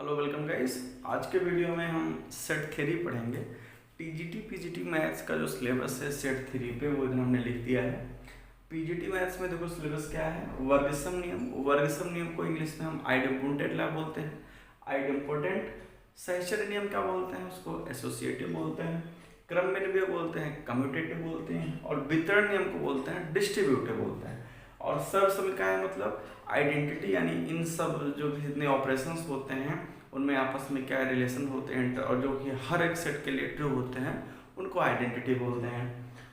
Hello welcome guys. आज के video में हम सेट थ्री पढ़ेंगे। टीजीटी पीजीटी मैथ्स का जो सिलेबस है सेट थ्री पे वो इधर हमने लिख दिया है। पीजीटी मैथ्स में देखो सिलेबस क्या है, वर्गसम नियम। वर्गसम नियम को इंग्लिश में हम आइडेम्पोटेंट लॉ बोलते हैं। आइडेम्पोटेंट सहचर्य नियम क्या बोलते हैं, उसको एसोसिएटिव बोलते हैं। क्रम विनिमय बोलते हैं, कम्यूटेटिव बोलते हैं। और वितरण नियम को बोलते हैं डिस्ट्रीब्यूटिव बोलते हैं। और सर्व समीकरण मतलब आइडेंटिटी, यानी इन सब जो भी जितने ऑपरेशंस होते हैं उनमें आपस में क्या रिलेशन होते हैं और जो कि हर एक सेट के लिए ट्रू होते हैं उनको आइडेंटिटी बोलते हैं।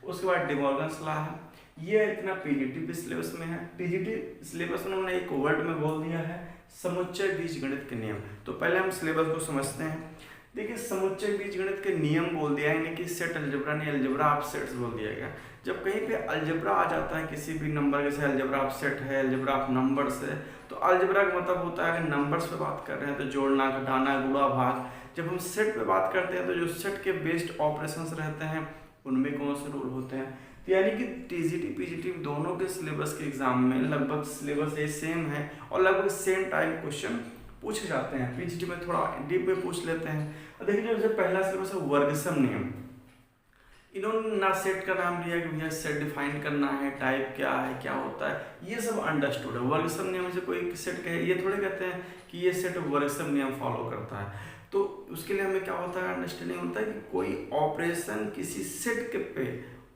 उसके बाद डिमॉर्गन्स लॉ है, ये इतना पीजीटी भी सिलेबस में है। पीजीटी सिलेबस में उन्होंने एक वर्ड में बोल दिया है समुच्चय बीजगणित के नियम। तो पहले हम सिलेबस को समझते हैं। देखिए समुच्चय बीजगणित के नियम बोल दिया है, यानी कि सेट अलजेब्रा नहीं अलजेब्रा ऑफ सेट्स बोल दिया गया। जब कहीं पे अलजेब्रा आ जाता है किसी भी नंबर, जैसे अलजेब्रा ऑफ सेट है, अलजेब्रा ऑफ नंबर्स है, तो अलजेब्रा का मतलब होता है अगर नंबर्स पे बात कर रहे हैं तो जोड़ना, घटाना, गुणा, भाग। जब हम सेट पे बात करते हैं तो जो सेट के बेस्ड ऑपरेशंस रहते हैं उनमें कौन से रूल होते हैं। तो यानी कि टीजीटी पीजीटी दोनों के सिलेबस के एग्जाम में लगभग सिलेबस ये सेम है और लगभग सेम टाइप क्वेश्चन पूछे जाते हैं। पीजीटी में थोड़ा डीप में पूछ लेते हैं। और देखिए जो पहला सिलेबस है वर्गसम नियम, इन्होंने ना सेट का नाम लिया कि भैया सेट डिफाइन करना है, टाइप क्या है, क्या होता है, ये सब अंडरस्टूड है। वर्गसम नियम से कोई सेट कहे, ये थोड़े कहते हैं कि ये सेट वर्गसम नियम फॉलो करता है। तो उसके लिए हमें क्या होता है, अंडरस्टैंडिंग होता है कि कोई ऑपरेशन किसी सेट के पे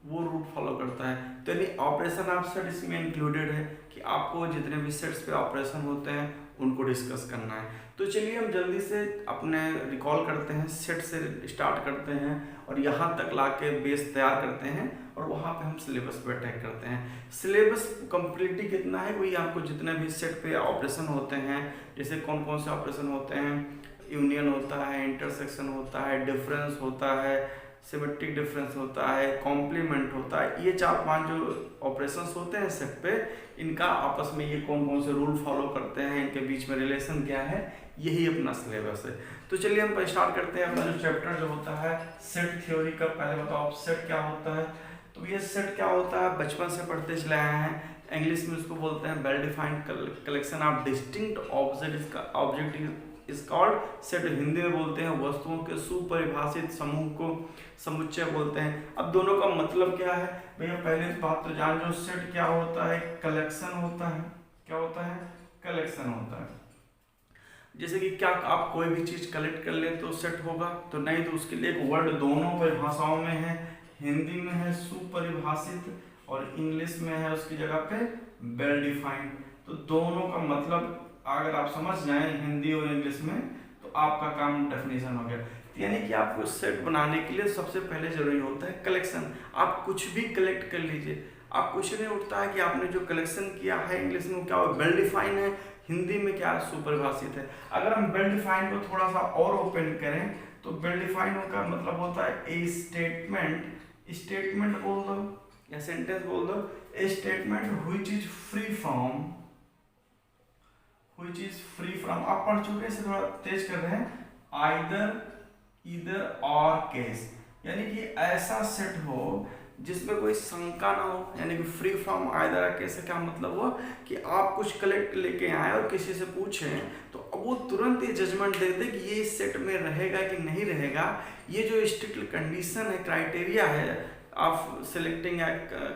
वो रूट फॉलो करता है। तो यानी ऑपरेशन ऑफ सेट इसमें इंक्लूडेड है कि आपको जितने भी सेट्स पे ऑपरेशन होते हैं उनको डिस्कस करना है। तो चलिए हम जल्दी से अपने रिकॉल करते हैं, सेट से स्टार्ट करते हैं और यहाँ तक लाके बेस तैयार करते हैं और वहाँ पे हम सिलेबस पे अटैक करते हैं। सिलेबस कंप्लीटली कितना है, वही आपको जितने भी सेट पे ऑपरेशन होते हैं, जैसे कौन कौन से ऑपरेशन होते हैं, यूनियन होता है, इंटरसेक्शन होता है, डिफरेंस होता है, सिमेट्रिक डिफरेंस होता है, कॉम्प्लीमेंट होता है, ये 4-5 जो ऑपरेशंस होते हैं सेट पे, इनका आपस में ये कौन कौन से रूल फॉलो करते हैं, इनके बीच में रिलेशन क्या है, यही अपना सिलेबस है। तो चलिए हम स्टार्ट करते हैं अपना जो चैप्टर जो होता है सेट थ्योरी का। पहले बताओ सेट क्या होता है। तो ये सेट क्या होता है बचपन से पढ़ते चले आए हैं। इंग्लिश में उसको बोलते हैं well defined collection of distinct object is called set. Hindi में बोलते हैं वस्तुओं के सुपरिभाषित समूह को समुच्चय बोलते हैं। अब दोनों का मतलब क्या है भैया, पहले इस बात तो जान लो, सेट क्या होता है, कलेक्शन होता है। क्या होता है, कलेक्शन होता है। जैसे कि क्या आप कोई भी चीज कलेक्ट कर ले तो सेट होगा, तो नहीं, तो उसके लिए एक वर्ड दोनों परिभाषाओं में है। हिंदी में है सुपरिभाषित और इंग्लिश में है उसकी जगह पे वेल डिफाइंड। तो दोनों का मतलब अगर आप समझ जाएं हिंदी और इंग्लिश में तो आपका काम डेफिनेशन हो गया। यानी कि आपको सेट बनाने के लिए सबसे पहले जरूरी होता है कलेक्शन। आप कुछ भी कलेक्ट कर लीजिए, आप कुछ नहीं उठता है कि आपने जो कलेक्शन किया है इंग्लिश में क्या वेल डिफाइन है, हिंदी में क्या सुपरिभाषित है। अगर हम वेल डिफाइन को थोड़ा सा और ओपन करें तो वेल डिफाइन का मतलब होता है ए स्टेटमेंट, स्टेटमेंट बोल दो या सेंटेंस बोल दो, ए statement which is free from, which is free from, आप पढ़ चुके हैं, थोड़ा तेज कर रहे हैं, ईदर और केस, यानी कि ऐसा सेट हो जिसमें कोई शंका ना हो, यानी कि फ्री फ्रॉम आइदर केस का क्या मतलब हुआ कि आप कुछ कलेक्ट लेके आए और किसी से पूछें तो वो तुरंत ये जजमेंट दे दे कि ये इस सेट में रहेगा कि नहीं रहेगा। ये जो स्ट्रिक्ट कंडीशन है, क्राइटेरिया है ऑफ सिलेक्टिंग या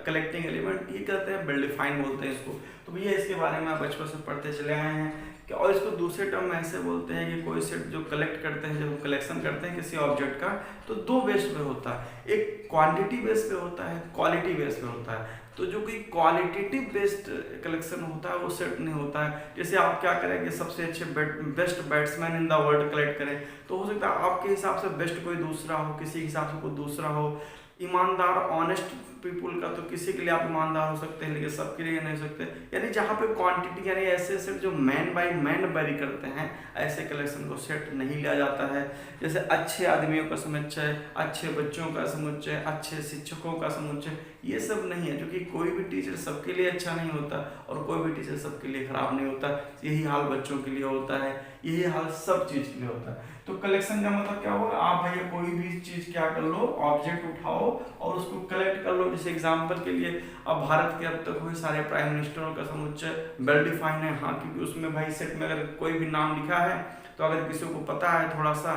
कलेक्टिंग एलिमेंट, ये कहते हैं वेल डिफाइन बोलते हैं इसको। तो भैया इसके बारे में आप बचपन से पढ़ते चले आए हैं कि, और इसको दूसरे टर्म में ऐसे बोलते हैं कि कोई सेट जो कलेक्ट करते हैं, जब कलेक्शन करते हैं किसी ऑब्जेक्ट का, तो दो बेस पे होता है, एक क्वांटिटी बेस पे होता है, क्वालिटी बेस पे होता है। तो जो कोई क्वालिटेटिव बेस्ड कलेक्शन होता है वो सेट नहीं होता है। जैसे आप क्या करेंगे, सबसे अच्छे best batsman in the world collect करें, तो हो सकता है आपके हिसाब से बेस्ट कोई दूसरा हो, किसी के हिसाब से कोई दूसरा हो। ईमानदार ऑनेस्ट पीपुल का तो किसी के लिए आप ईमानदार हो सकते हैं लेकिन सबके लिए नहीं हो सकते। यानी जहाँ पे क्वांटिटी, यानी ऐसे सेट जो मैन बाय मैन वेरी करते हैं, ऐसे कलेक्शन को सेट नहीं लिया जाता है। जैसे अच्छे आदमियों का समुच्चय, अच्छे बच्चों का समुच्चय, अच्छे शिक्षकों का समुच्चय, ये सब नहीं है, क्योंकि कोई भी टीचर सबके लिए अच्छा नहीं होता और कोई भी टीचर सबके लिए खराब नहीं होता। यही हाल बच्चों के लिए होता है, यही हाल सब चीज़ के लिए होता है। तो कलेक्शन का मतलब क्या होगा, आप भैया कोई भी चीज़ क्या कर लो, ऑब्जेक्ट उठाओ और उसको कलेक्ट कर लो। जैसे एग्जांपल के लिए अब भारत के अब तक हुए सारे प्राइम मिनिस्टरों का समुच्चय वेल डिफाइन है, हाँ, क्योंकि उसमें भाई सेट में अगर कोई भी नाम लिखा है तो अगर किसी को पता है थोड़ा सा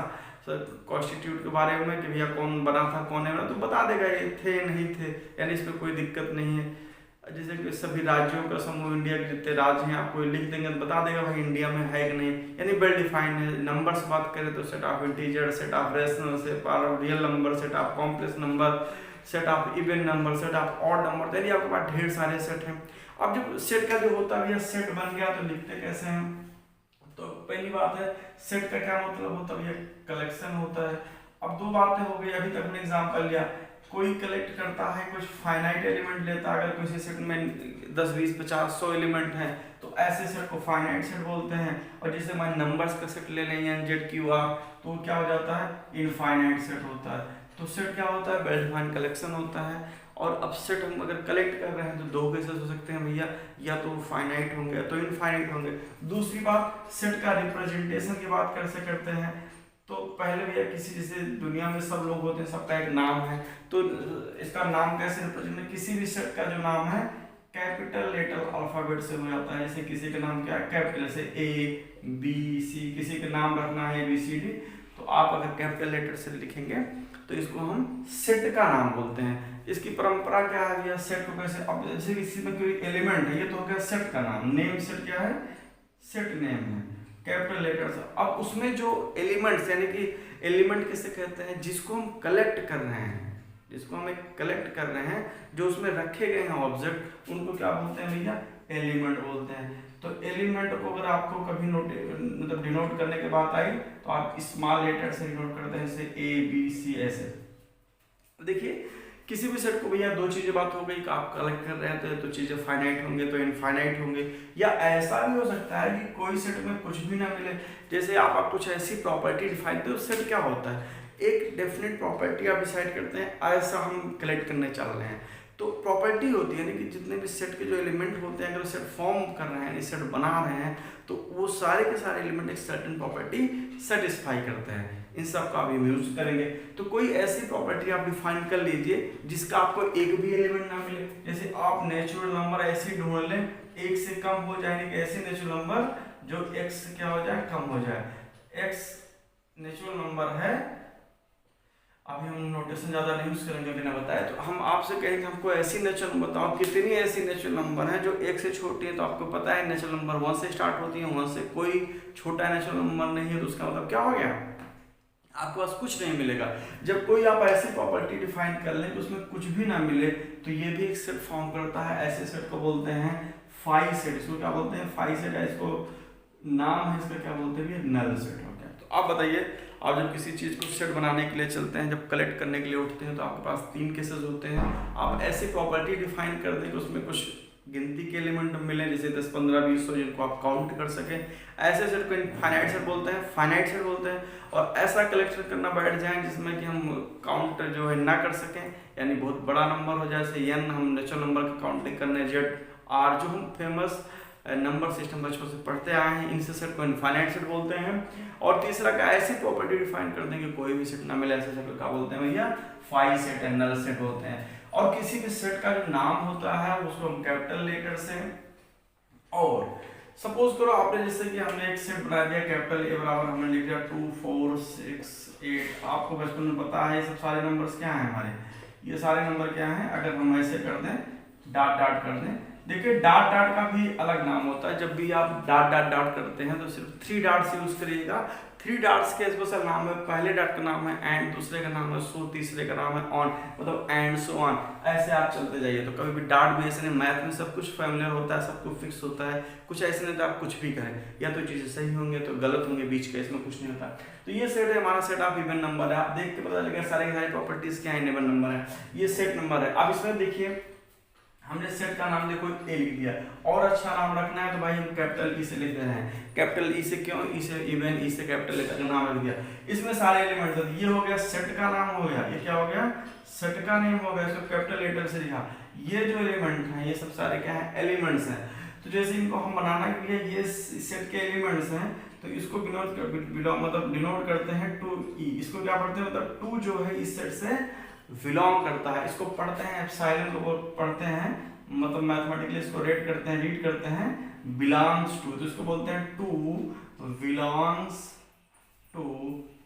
कॉन्स्टिट्यूट के बारे में कि भैया कौन बना था कौन है, तो बता देगा ये थे नहीं थे, यानी इसमें कोई दिक्कत नहीं है। जैसे कि सभी राज्यों का समूह, इंडिया के जितने राज्य हैं आपको लिख देंगे तो बता देगा भाई इंडिया में है कि नहीं, यानी वेल डिफाइंड है। नंबर्स बात करें तो set of integer, set of rational, set of real number, set of complex number, set of even number, set of odd number, यानी आपके पास ढेर सारे सेट हैं। अब जब सेट का जो होता है सेट बन गया तो लिखते कैसे हैं? तो पहली बात है सेट का क्या मतलब होता है? कलेक्शन होता है। अब दो बातें हो गई, अभी तक हमने एग्जांपल लिया, कोई कलेक्ट करता है कुछ फाइनाइट एलिमेंट लेता है, अगर किसी सेट में 10 20 50 100 एलिमेंट हैं तो ऐसे सेट को फाइनाइट सेट बोलते हैं। और जैसे मान नंबर्स का सेट ले लें एन जेड क्यू आर, तो क्या हो जाता है? इनफाइनाइट सेट होता है। तो सेट क्या होता है? वेल डिफाइंड कलेक्शन होता है। और अब सेट हम अगर कलेक्ट कर रहे हैं तो दो केसेस हो सकते हैं भैया, या तो फाइनाइट होंगे या तो इनफाइनाइट होंगे। दूसरी बात, सेट का रिप्रेजेंटेशन की बात कैसे करते हैं? तो पहले भैया किसी, जैसे दुनिया में सब लोग होते हैं, सबका एक नाम है, तो इसका नाम कैसे रिप्रेजेंट है? किसी भी सेट का जो नाम है कैपिटल लेटर अल्फाबेट से हो जाता है। जैसे किसी का नाम क्या है? कैपिटल, से ए बी सी, किसी का नाम रखना है बी सी डी, तो आप अगर कैपिटल लेटर से लिखेंगे तो इसको हम सेट का नाम बोलते हैं। इसकी परंपरा क्या है भैया? सेट को कैसे, अब जैसे किसी में कोई एलिमेंट है, ये तो हो गया सेट का नाम, नेम सेट क्या है? सेट नेम है, कैपिटल लेटर से। अब उसमें जो एलिमेंट्स, यानी कि एलिमेंट किसे कहते हैं? जिसको हम कलेक्ट कर रहे हैं, जिसको हम एक कलेक्ट कर रहे हैं, जो उसमें रखे गए हैं ऑब्जेक्ट, उनको क्या बोलते हैं भैया? एलिमेंट बोलते हैं। तो एलिमेंट को अगर आपको कभी मतलब डिनोट करने की बात आई तो आप स्मॉल लेटर से डिनोट करते हैं, जैसे ए बी सी ऐसे। देखिए किसी भी सेट को भैया दो चीजें बात हो गई कि आप कलेक्ट कर रहे हैं तो चीजें फाइनाइट होंगे तो इनफाइनाइट होंगे, या ऐसा भी हो सकता है कि कोई सेट में कुछ भी ना मिले। जैसे आप कुछ ऐसी प्रॉपर्टी डिफाइन करते हो, सेट क्या होता है? एक डेफिनेट प्रॉपर्टी आप डिसाइड करते हैं, ऐसा हम कलेक्ट करने चल रहे हैं, तो प्रॉपर्टी होती है, यानी कि जितने भी सेट के जो एलिमेंट होते हैं, अगर सेट फॉर्म कर रहे हैं, सेट बना रहे हैं, तो वो सारे के सारे एलिमेंट एक सर्टेन प्रॉपर्टी सेटिस्फाई करते हैं। इन सब का आप यूज करेंगे। तो कोई ऐसी प्रॉपर्टी आप डिफाइन कर लीजिए जिसका आपको एक भी एलिमेंट ना मिले। जैसे आप नेचुरल नंबर ऐसे ढूंढ लें, एक से कम हो जाए, कि ऐसे नेचुरल नंबर जो x से क्या हो जाए? कम हो जाए। x नेचुरल नंबर है, अभी हम नोटेशन ज्यादा नहीं यूज करेंगे बिना बताए, तो हम आपसे कहेंगे हमको ऐसी नेचुरल नंबर बताओ, कितनी ऐसी नेचुरल नंबर है जो एक से छोटी है। तो आपको पता है नेचुरल नंबर 1 से स्टार्ट होती है, 1 से कोई छोटा नेचुरल नंबर नहीं है, तो उसका मतलब क्या हो गया? आपके पास कुछ नहीं मिलेगा। जब कोई आप ऐसी प्रॉपर्टी डिफाइन कर लें तो उसमें कुछ भी ना मिले, तो ये भी एक सेट फॉर्म करता है। ऐसे सेट को बोलते हैं फाई सेट। इसको क्या बोलते हैं? फाई सेट है। इसको नाम है इसका क्या बोलते हैं? नल सेट हो गया। तो आप बताइए, आप जब किसी चीज को सेट बनाने के लिए चलते हैं, जब कलेक्ट करने के लिए उठते हैं, तो आपके पास 3 केसेस होते हैं। आप ऐसी प्रॉपर्टी डिफाइन कर दें कि उसमें कुछ गिनती के एलिमेंट मिले, जैसे 10 15 20 100, जिनको आप काउंट कर सकें। ऐसे सेट को फाइनाइट सेट बोलते हैं, फाइनाइट सेट बोलते हैं। और ऐसा कलेक्शन करना बैठ जाए जिसमें कि हम काउंट जो है ना कर सकें, यानी बहुत बड़ा नंबर हो जाए, जैसे n हम नेचुरल नंबर की काउंटिंग करने, z r जो हम फेमस नंबर सिस्टम बचपन से पढ़ते आए हैं, इनसे सेट को इनफाइनाइट सेट बोलते हैं। और तीसरा क्या? ऐसी प्रॉपर्टी डिफाइन कर देंगे कोई भी सेट ना मिले, ऐसे सेट को क्या बोलते हैं भैया? Phi set and null set बोलते हैं। और किसी भी सेट का जो नाम होता है उसको हम कैपिटल लेटर से, और सपोज करो आपने जैसे कि हमने एक सेट बना दिया कैपिटल ए बराबर हमने लिख दिया 2 4 6 8। आपको बचपन में पता है ये सब सारे नंबर्स क्या हैं हमारे? ये सारे नंबर क्या हैं? अगर हम ऐसे कर दें, डॉट डॉट कर दें, देखिए डॉट डॉट का भी अलग नाम होता है। जब भी आप डॉट डॉट डॉट करते हैं तो सिर्फ 3 डॉट्स यूज करिएगा। 3 डॉट्स के स्पेशल नाम है, पहले डॉट का नाम है एंड, दूसरे का नाम है सो, तीसरे का नाम है ऑन, मतलब एंड सो ऑन। ऐसे आप चलते जाइए। तो कभी भी डॉट भी ऐसे नहीं, मैथ में सब कुछ फैमिलियर होता है, सब कुछ फिक्स होता है, कुछ ऐसे नहीं तो आप कुछ भी करें, या तो चीज़ें सही होंगे तो गलत होंगे, बीच का इसमें कुछ नहीं होता। तो ये सेट है हमारा, सेट ऑफ इवन नंबर है। आप देख के पता लगेगा सारे प्रॉपर्टीज क्या है, इवन नंबर है, ये सेट नंबर है। अब इसमें देखिए हमने सेट का नाम देखो ए लिख दिया, और अच्छा नाम रखना है तो भाई हम कैपिटल ई से लिख दे रहे हैं। कैपिटल ई से क्यों? ई से इवन, ई से कैपिटल लेटर का नाम रख दिया। इसमें सारे एलिमेंट, ये हो गया सेट का नाम हो गया, ये क्या हो गया? सेट का नेम हो गया, इसको कैपिटल लेटर से लिखा। ये जो एलिमेंट हैं ये सब सारे क्या हैं? एलिमेंट्स हैं। तो जैसे इनको हम बनाना के लिए ये सेट के एलिमेंट्स हैं, तो इसको मतलब डिनोट करते हैं 2e। इसको क्या पढ़ते हैं? मतलब 2 जो है इस सेट से बिलोंग करता है। इसको पढ़ते हैं एप्सिलॉन को पढ़ते हैं, मतलब मैथमेटिकली इसको रीड करते हैं बिलोंग्स टू। तो इसको बोलते हैं 2 बिलोंग्स टू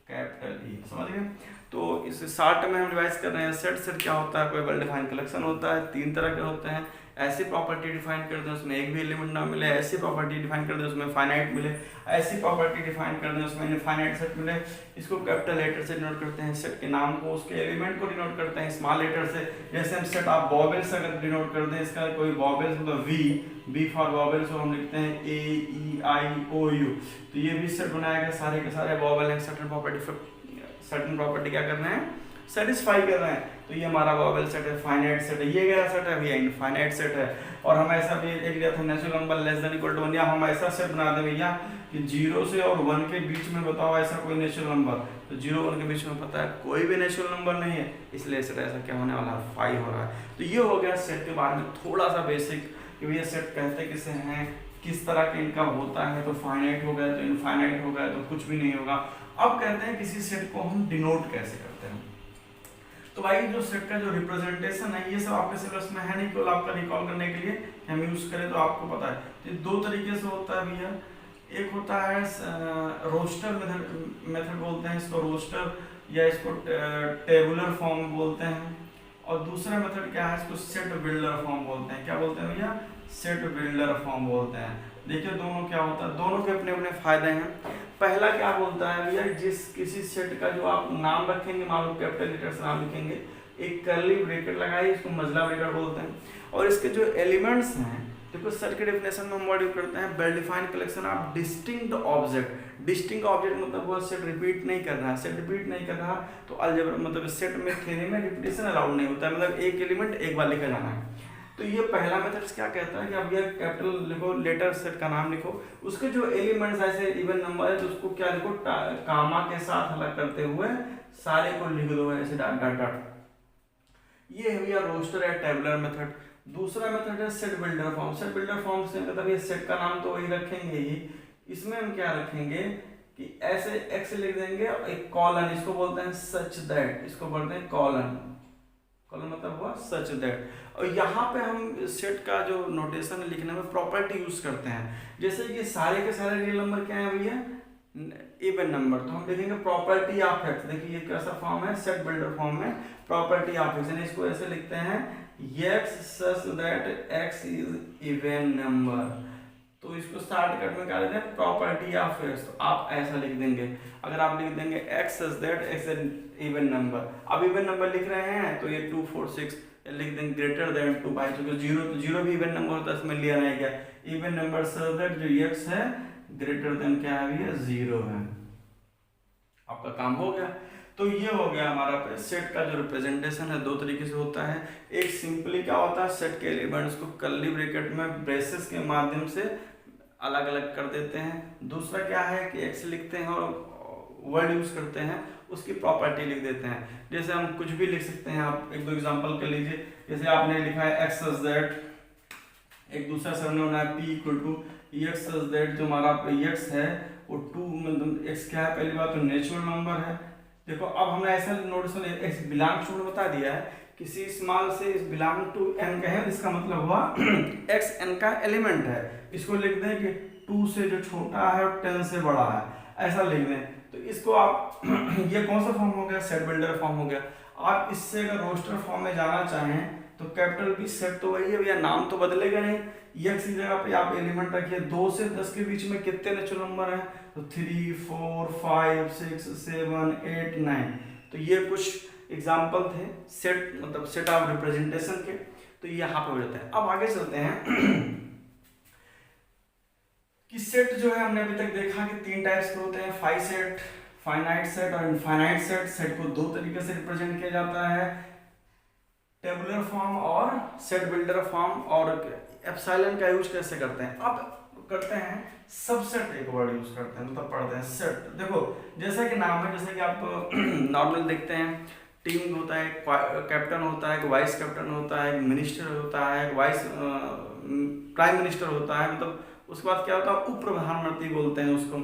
कैपिटल ई, समझ गए। तो इस शार्ट में हम रिवाइज कर रहे हैं। सेट क्या होता है, कोई वेल डिफाइंड कलेक्शन होता है, 3 तरह के होते हैं। ऐसी प्रॉपर्टी डिफाइन कर दें उसमें एक भी एलिमेंट ना मिले, ऐसी प्रॉपर्टी डिफाइन कर दें उसमें फाइनाइट मिले, ऐसी प्रॉपर्टी डिफाइन कर दें उसमें इनफाइनाइट सेट मिले। इसको कैपिटल लेटर से डिनोट करते हैं, सेट के नाम को उसके एलिमेंट को डिनोट करते हैं स्मॉल लेटर से। जैसे हम सेट आप वॉवेल से अगर डिनोट कर दें, इसका कोई वॉवेल्स मतलब वी फॉर वॉवेल्स, और हम लिखते हैं ए ई आई ओ यू, तो ये भी सेट बनाया गया, सारे के सारे वॉवेल हैं। सर्टेन प्रॉपर्टी क्या कर रहे हैं, सेटिस्फाई कर रहे हैं। तो ये हमारा वॉवेल सेट है, फाइनाइट सेट है, ये गया सेट है भैया इनफाइनाइट सेट है। और हम ऐसा भी एक दिया था natural number less than equal to 1, या हम ऐसा सेट बना दें भैया कि 0 से और 1 के बीच में बताओ ऐसा कोई नेचुरल नंबर, तो 0 1 के बीच में पता है कोई भी नेचुरल नंबर नहीं है, इसलिए सेट ऐसा क्या होने वाला है, 5 हो रहा है। तो ये हो गया सेट के बारे में थोड़ा सा बेसिक कि भैया सेट कहते किसे हैं, किस तरह के इनका होता है। तो फाइनाइट हो गया, तो इनफाइनाइट हो गया, तो कुछ भी नहीं होगा। अब कहते हैं किसी सेट को हम डिनोट कैसे करते हैं। तो भाई जो सेट का जो रिप्रेजेंटेशन है ये सब आपके सिलेबस में है नहीं, केवल आपका रिकॉल करने के लिए हम यूज करें तो आपको पता है। तो 2 तरीके से होता है भैया, एक होता है रोस्टर मेथड बोलते हैं इसको, रोस्टर या इसको टेबुलर फॉर्म बोलते हैं। और दूसरा मेथड क्या है, इसको सेट बिल्डर फॉर्म बोलते हैं। क्या बोलते हैं भैया, सेट बिल्डर फॉर्म बोलते हैं। देखिए दोनों क्या होता है, दोनों के अपने अपने फायदे हैं। पहला क्या बोलता है भैया, जिस किसी सेट का जो आप नाम रखेंगे, मान लो कैपिटल लेटर से नाम लिखेंगे, एक कर्ली ब्रैकेट लगाइए, इसको मजला ब्रैकेट बोलते हैं। और इसके जो एलिमेंट्स हैं, देखो सेट के डेफिनेशन में हम वर्ड यूज करते हैं well defined collection of distinct object. Distinct object मतलब वो सेट रिपीट नहीं कर रहा है, सेट रिपीट नहीं कर रहा तो अलजेब्रा मतलब सेट में थ्योरी में रिपीटेशन अलाउड नहीं होता है, मतलब एक एलिमेंट एक बार लिखा जाना है। तो ये पहला मेथड क्या कहता है कि अब ये कैपिटल लिखो, लेटर सेट का नाम लिखो, उसके जो एलिमेंट्स ऐसे इवन नंबर है तो उसको क्या लिखो, कामा के साथ अलग करते हुए सारे को लिख दो ऐसे डॉट डॉट डॉट। ये है भैया रोस्टर या टेबुलर मेथड। दूसरा मेथड है set builder form. Set builder form से मतलब ये सेट का नाम तो वही रखेंगे ही, इसमें हम क्या रखेंगे कि ऐसे एक्स लिख देंगे, एक कॉलन, इसको बोलते हैं सच दैट, इसको बोलते हैं कॉलन। कॉलन मतलब हुआ सच दैट। और यहाँ पे हम सेट का जो नोटेशन लिखने में प्रॉपर्टी यूज करते हैं, जैसे कि सारे के सारे रियल नंबर क्या है भैया, इवन नंबर, तो हम लिखेंगे प्रॉपर्टी ऑफ एक्स। देखिए ये कैसा फॉर्म है, सेट बिल्डर फॉर्म में प्रॉपर्टी ऑफ एक्स, यानी इसको ऐसे लिखते हैं x such that x is even number। तो इसको स्टार्ट कट में क्या लिखते हैं, प्रॉपर्टी ऑफ एक्स। तो आप ऐसा लिख देंगे, अगर आप लिख देंगे x such that x is even number। अब इवन नंबर लिख रहे हैं तो ये 2 4 6 लिख देंगे ग्रेटर देन 2 बाई, क्योंकि 0 तो 0 भी इवन नंबर होता है, इसमें लिया नहीं क्या, इवन नंबर सच दैट जो x है ग्रेटर देन क्या है भैया 0 है। आपका काम हो गया। तो ये हो गया हमारा सेट का जो रिप्रेजेंटेशन है, 2 तरीके से होता है। एक सिंपली क्या होता है, सेट के एलिमेंट्स को कर्ली ब्रैकेट में ब्रेसेस के माध्यम से अलग अलग कर देते हैं। दूसरा क्या है कि एक्स लिखते हैं और वर्ड यूज करते हैं, उसकी प्रॉपर्टी लिख देते हैं। जैसे हम कुछ भी लिख सकते हैं, आप 1 2 एग्जांपल कर लीजिए। जैसे आपने लिखा है एक्स सच दैट, एक दूसरा सरने होना है P equal to X such that, जो हमारा एक्स है वो 2 मतलब एक्स क्या है, पहली बात तो नेचुरल नंबर है। देखो अब हमने ऐसा नोटेशन एक्स बिलोंग्स टू बता दिया है, किसी स्मॉल से इस बिलोंग टू एन का है, इसका मतलब हुआ एक्स एन का एलिमेंट है। इसको लिख दें कि 2 से जो छोटा है और 10 से बड़ा है, ऐसा लिख दें। तो इसको आप ये कौन सा फॉर्म हो गया, सेट बिल्डर फॉर्म हो गया। आप इससे अगर रोस्टर फॉर्म में जाना चाहें तो कैपिटल बी सेट तो वही है भैया, नाम तो बदलेगा नहीं। एक्स की जगह पे आप एलिमेंट रखिए, 2 से 10 के बीच में कितने नेचुरल नंबर हैं, तो 3 4 5 6 7 8 9। तो ये कुछ एग्जाम्पल थे सेट मतलब सेट ऑफ रिप्रेजेंटेशन के, तो ये यहाँ पे हो जाता है। अब आगे चलते हैं कि सेट जो है हमने अभी तक देखा कि 3 टाइप्स के होते हैं, फाई सेट, फाइनाइट सेट और इनफाइनाइट सेट। सेट को 2 तरीके से रिप्रेजेंट किया जाता है, टेबुलर फॉर्म और सेट बिल्डर फॉर्म। और एप्सिलॉन का यूज कैसे करते हैं, अब करते हैं सबसेट, एक वर्ड यूज करते हैं मतलब पढ़ते हैं सेट। देखो जैसा कि नाम है, जैसे कि आप नॉर्मल देखते हैं टीम होता है, कैप्टन होता है, वाइस कैप्टन होता है, मिनिस्टर होता है, वाइस प्राइम मिनिस्टर होता है, मतलब उसके बाद क्या होता है उप प्रधानमंत्री बोलते हैं उसको।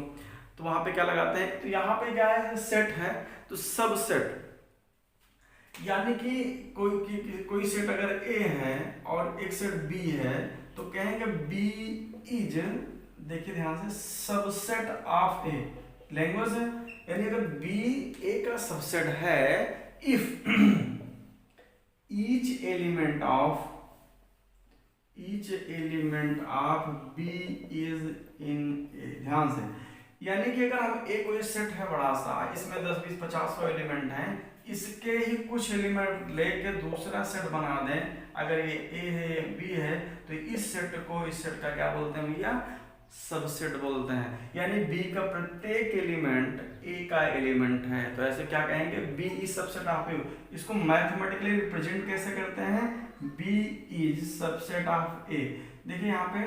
तो वहां पे क्या लगाते हैं, तो यहाँ पे क्या है सेट है, तो सब सेट यानी कि कोई सेट अगर ए है और एक सेट बी है तो कहेंगे बी इज, देखिए ध्यान से, सबसेट ऑफ ए। लैंग्वेज है। यानी अगर बी ए का सबसेट है if each element of B is in A, ध्यान से, यानी कि अगर हम ए कोई सेट है बड़ा सा, इसमें 10 20 50 100 एलिमेंट हैं, इसके ही कुछ एलिमेंट लेके दूसरा सेट बना दें, अगर ये ए है ये बी है, तो इस सेट को, इस सेट का क्या बोलते हैं भैया, सबसेट बोलते हैं। यानी बी का प्रत्येक एलिमेंट ए का एलिमेंट है, तो ऐसे क्या कहेंगे, बी इज सबसेट ऑफ ए। इसको मैथमेटिकली रिप्रेजेंट कैसे करते हैं, बी इज सबसेट ऑफ ए। देखिए यहाँ पे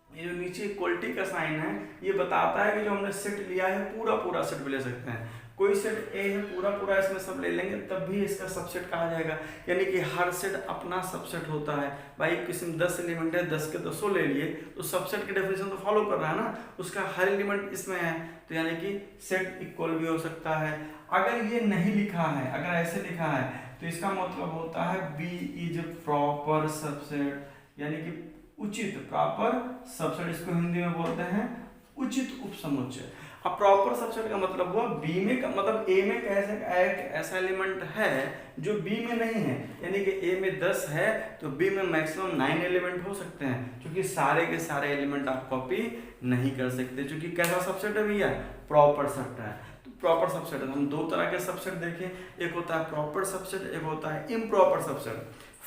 ये जो नीचे इक्वलिटी का साइन है, ये बताता है कि जो हमने सेट लिया है पूरा पूरा सेट भी ले सकते हैं। कोई सेट ए है पूरा पूरा, इसमें सब ले लेंगे तब भी इसका सबसेट कहा जाएगा। यानी कि हर सेट अपना सबसेट होता है। भाई किसी में 10 एलिमेंट है, 10 के 10 ले लिए, तो सबसेट की डेफिनेशन तो फॉलो कर रहा है ना, उसका हर एलिमेंट इसमें है, तो यानी कि सेट इक्वल भी हो सकता है। अगर ये नहीं लिखा है, अगर ऐसे लिखा है, तो इसका मतलब होता है बी इज प्रॉपर सबसेट, यानी कि उचित, प्रॉपर सबसेट, इसको हिंदी में बोलते हैं उचित उपसमुच्चय। अब प्रॉपर सबसेट का मतलब हुआ बी में का मतलब ए में कैसे एक ऐसा एलिमेंट है जो बी में नहीं है। यानी कि ए में 10 है तो बी में मैक्सिमम 9 एलिमेंट हो सकते हैं, क्योंकि सारे के सारे एलिमेंट आप कॉपी नहीं कर सकते, क्योंकि कैसा सबसेट है भैया, प्रॉपर सबसेट है। तो प्रॉपर सबसेट है, हम दो तरह के सबसेट देखें, एक होता है प्रॉपर सबसेट, एक होता है इम्प्रॉपर सबसेट।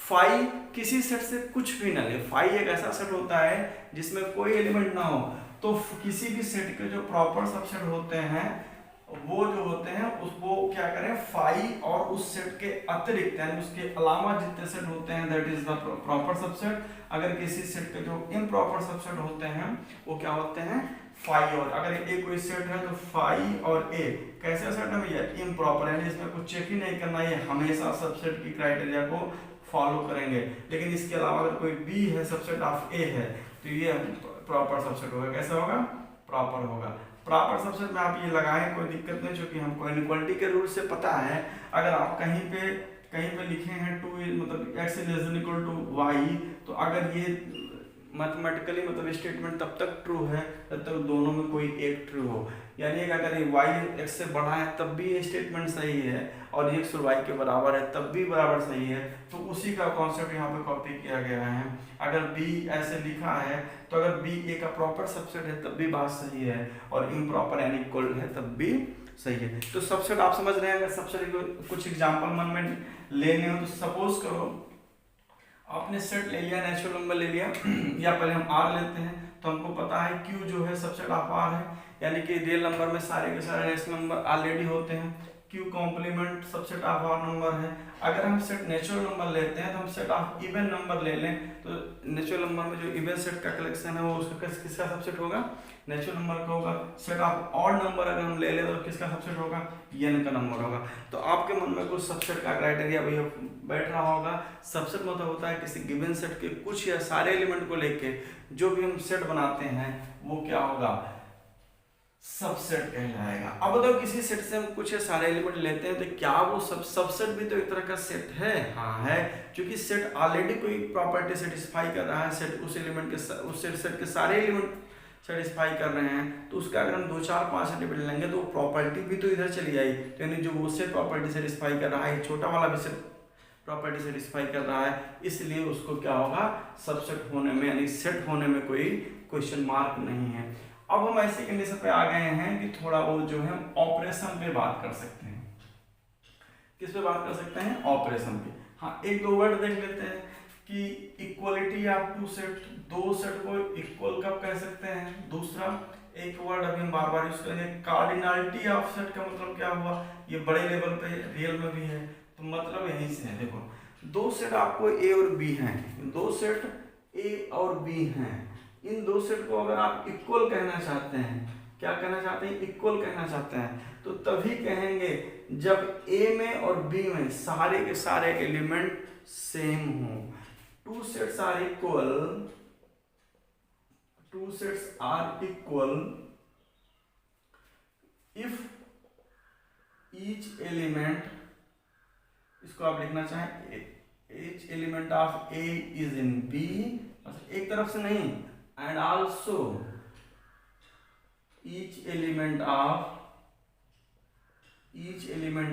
फाई किसी सेट से कुछ भी ना ले, फाई एक ऐसा सेट होता है जिसमें कोई एलिमेंट ना हो, तो किसी भी सेट के जो प्रॉपर सबसेट होते हैं वो जो होते हैं उसको क्या करें, फाई और उस सेट के अतिरिक्त यानी उसके अलावा जितने सेट होते हैं that is the proper subset. अगर किसी सेट के जो इम्प्रॉपर सबसेट होते हैं वो क्या होते हैं, फाई और, अगर ए कोई सेट है तो फाई और ए कैसे सेट है भैया, इम्प्रॉपर, यानी इसमें कुछ चेक ही नहीं करना, ये हमेशा सबसेट की क्राइटेरिया को फॉलो करेंगे। लेकिन इसके अलावा अगर कोई बी है सबसेट ऑफ ए है तो ये प्रॉपर सबसेट होगा। कैसे होगा, प्रॉपर होगा। प्रॉपर सबसेट में आप ये लगाएं कोई दिक्कत नहीं, क्योंकि हमको इनइक्वालिटी के रूल से पता है। अगर आप कहीं पे लिखे हैं 2 मतलब x ≤ y, तो अगर ये मैथमेटिकली मतलब स्टेटमेंट तब तक ट्रू है जब तक दोनों में कोई एक ट्रू हो। यानी अगर y x से बड़ा है तब भी ये स्टेटमेंट सही है, और x और y के बराबर है तब भी बराबर सही है। तो उसी का कॉन्सेप्ट यहाँ पे कॉपी किया गया है। अगर b ऐसे लिखा है तो अगर b a का प्रॉपर सबसेट है तब भी बात सही है, और इम्प्रॉपर यानी इक्वल है तब भी सही है। तो सबसेट आप समझ रहे हैं। अगर सबसेट कुछ एग्जाम्पल मन में लेने हो तो सपोज करो आपने सेट ले लिया, नेचुरल नंबर ले लिया या पहले हम r लेते हैं, तो हमको पता है q जो है सबसेट ऑफ r है, यानी कि रियल नंबर में सारे के सारे नेचुरल नंबर ऑलरेडी होते हैं, q complement subset of r number है। अगर हम सेट नेचुरल नंबर लेते हैं तो हम सेट ऑफ इवन नंबर ले लें, तो नेचुरल नंबर में जो इवन सेट का कलेक्शन है वो उसका किसका सबसेट होगा, नेचुरल नंबर का होगा। सेट ऑफ ऑड नंबर अगर हम ले लें तो किसका सबसेट होगा, n का नंबर होगा। तो आपके मन में कुछ सबसेट का क्राइटेरिया भैया बैठ रहा होगा। सबसेट मतलब होता है किसी गिवन सेट के कुछ या सारे एलिमेंट को लेके जो भी हम सेट बनाते हैं वो क्या होगा, सबसेट कहलाएगा। अब बताओ किसी सेट से हम कुछ सारे एलिमेंट लेते हैं तो क्या वो सबसेट भी तो एक तरह का सेट है, हाँ है, क्योंकि सेट ऑलरेडी कोई प्रॉपर्टी सेटिस्फाई कर रहा है, सेट उस एलिमेंट के उस सेट के सारे एलिमेंट सेटिस्फाई कर रहे हैं, तो उसका अगर हम 2 4 5 एलिमेंट लेंगे तो प्रॉपर्टी भी तो इधर चली आई। तो यानी जो वो सेट प्रॉपर्टी सेटिस्फाई कर रहा है, छोटा वाला भी सेट प्रॉपर्टी सेटिस्फाई कर रहा है, इसलिए उसको क्या होगा, सबसेट होने में यानी सेट होने में कोई क्वेश्चन मार्क नहीं है। अब हम ऐसी कंडीशन पे आ गए हैं कि थोड़ा वो जो है ऑपरेशन पे बात कर सकते हैं। किस पे बात कर सकते हैं, ऑपरेशन पे। हाँ, एक दो वर्ड देख लेते हैं कि इक्वलिटी ऑफ टू सेट, दो सेट को इक्वल कब कह सकते हैं। दूसरा एक वर्ड अभी हम बार बार यूज करेंगे, कार्डिनलिटी ऑफ सेट का मतलब क्या हुआ, ये बड़े लेवल पे रियल में भी है, तो मतलब यहीं से है। देखो दो सेट आपको ए और बी हैं, दो सेट ए और बी हैं, इन दो सेट को अगर आप इक्वल कहना चाहते हैं, क्या कहना चाहते हैं, इक्वल कहना चाहते हैं, तो तभी कहेंगे जब ए में और बी में सारे के सारे एलिमेंट सेम हो। Two sets are equal, two sets are equal if each element, इसको आप लिखना चाहें each element of A is in B, एक तरफ से नहीं, and also each element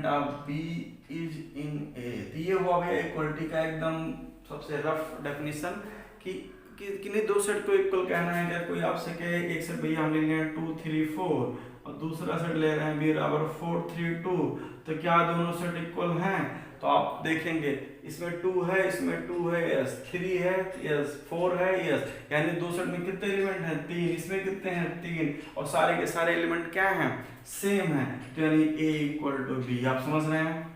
of B is in A. तो ये हुआ भैया इक्वलिटी का एकदम सबसे रफ डेफिनेशन कि किन्हीं दो सेट को इक्वल कहना है। क्या कोई आपसे कहे एक सेट भैया हम ले रहे हैं 2 3 4 और दूसरा सेट ले रहे हैं बी बराबर 4 3 2, तो क्या दोनों सेट इक्वल हैं? तो आप देखेंगे इसमें 2 है, इसमें 2 है, यस 3 है, यस 4 है, यस, यानी दो सेट में कितने एलिमेंट हैं? 3। इसमें कितने हैं? 3। और सारे के सारे एलिमेंट क्या हैं? सेम है। तो यानी ए इक्वल टू बी। आप समझ रहे हैं?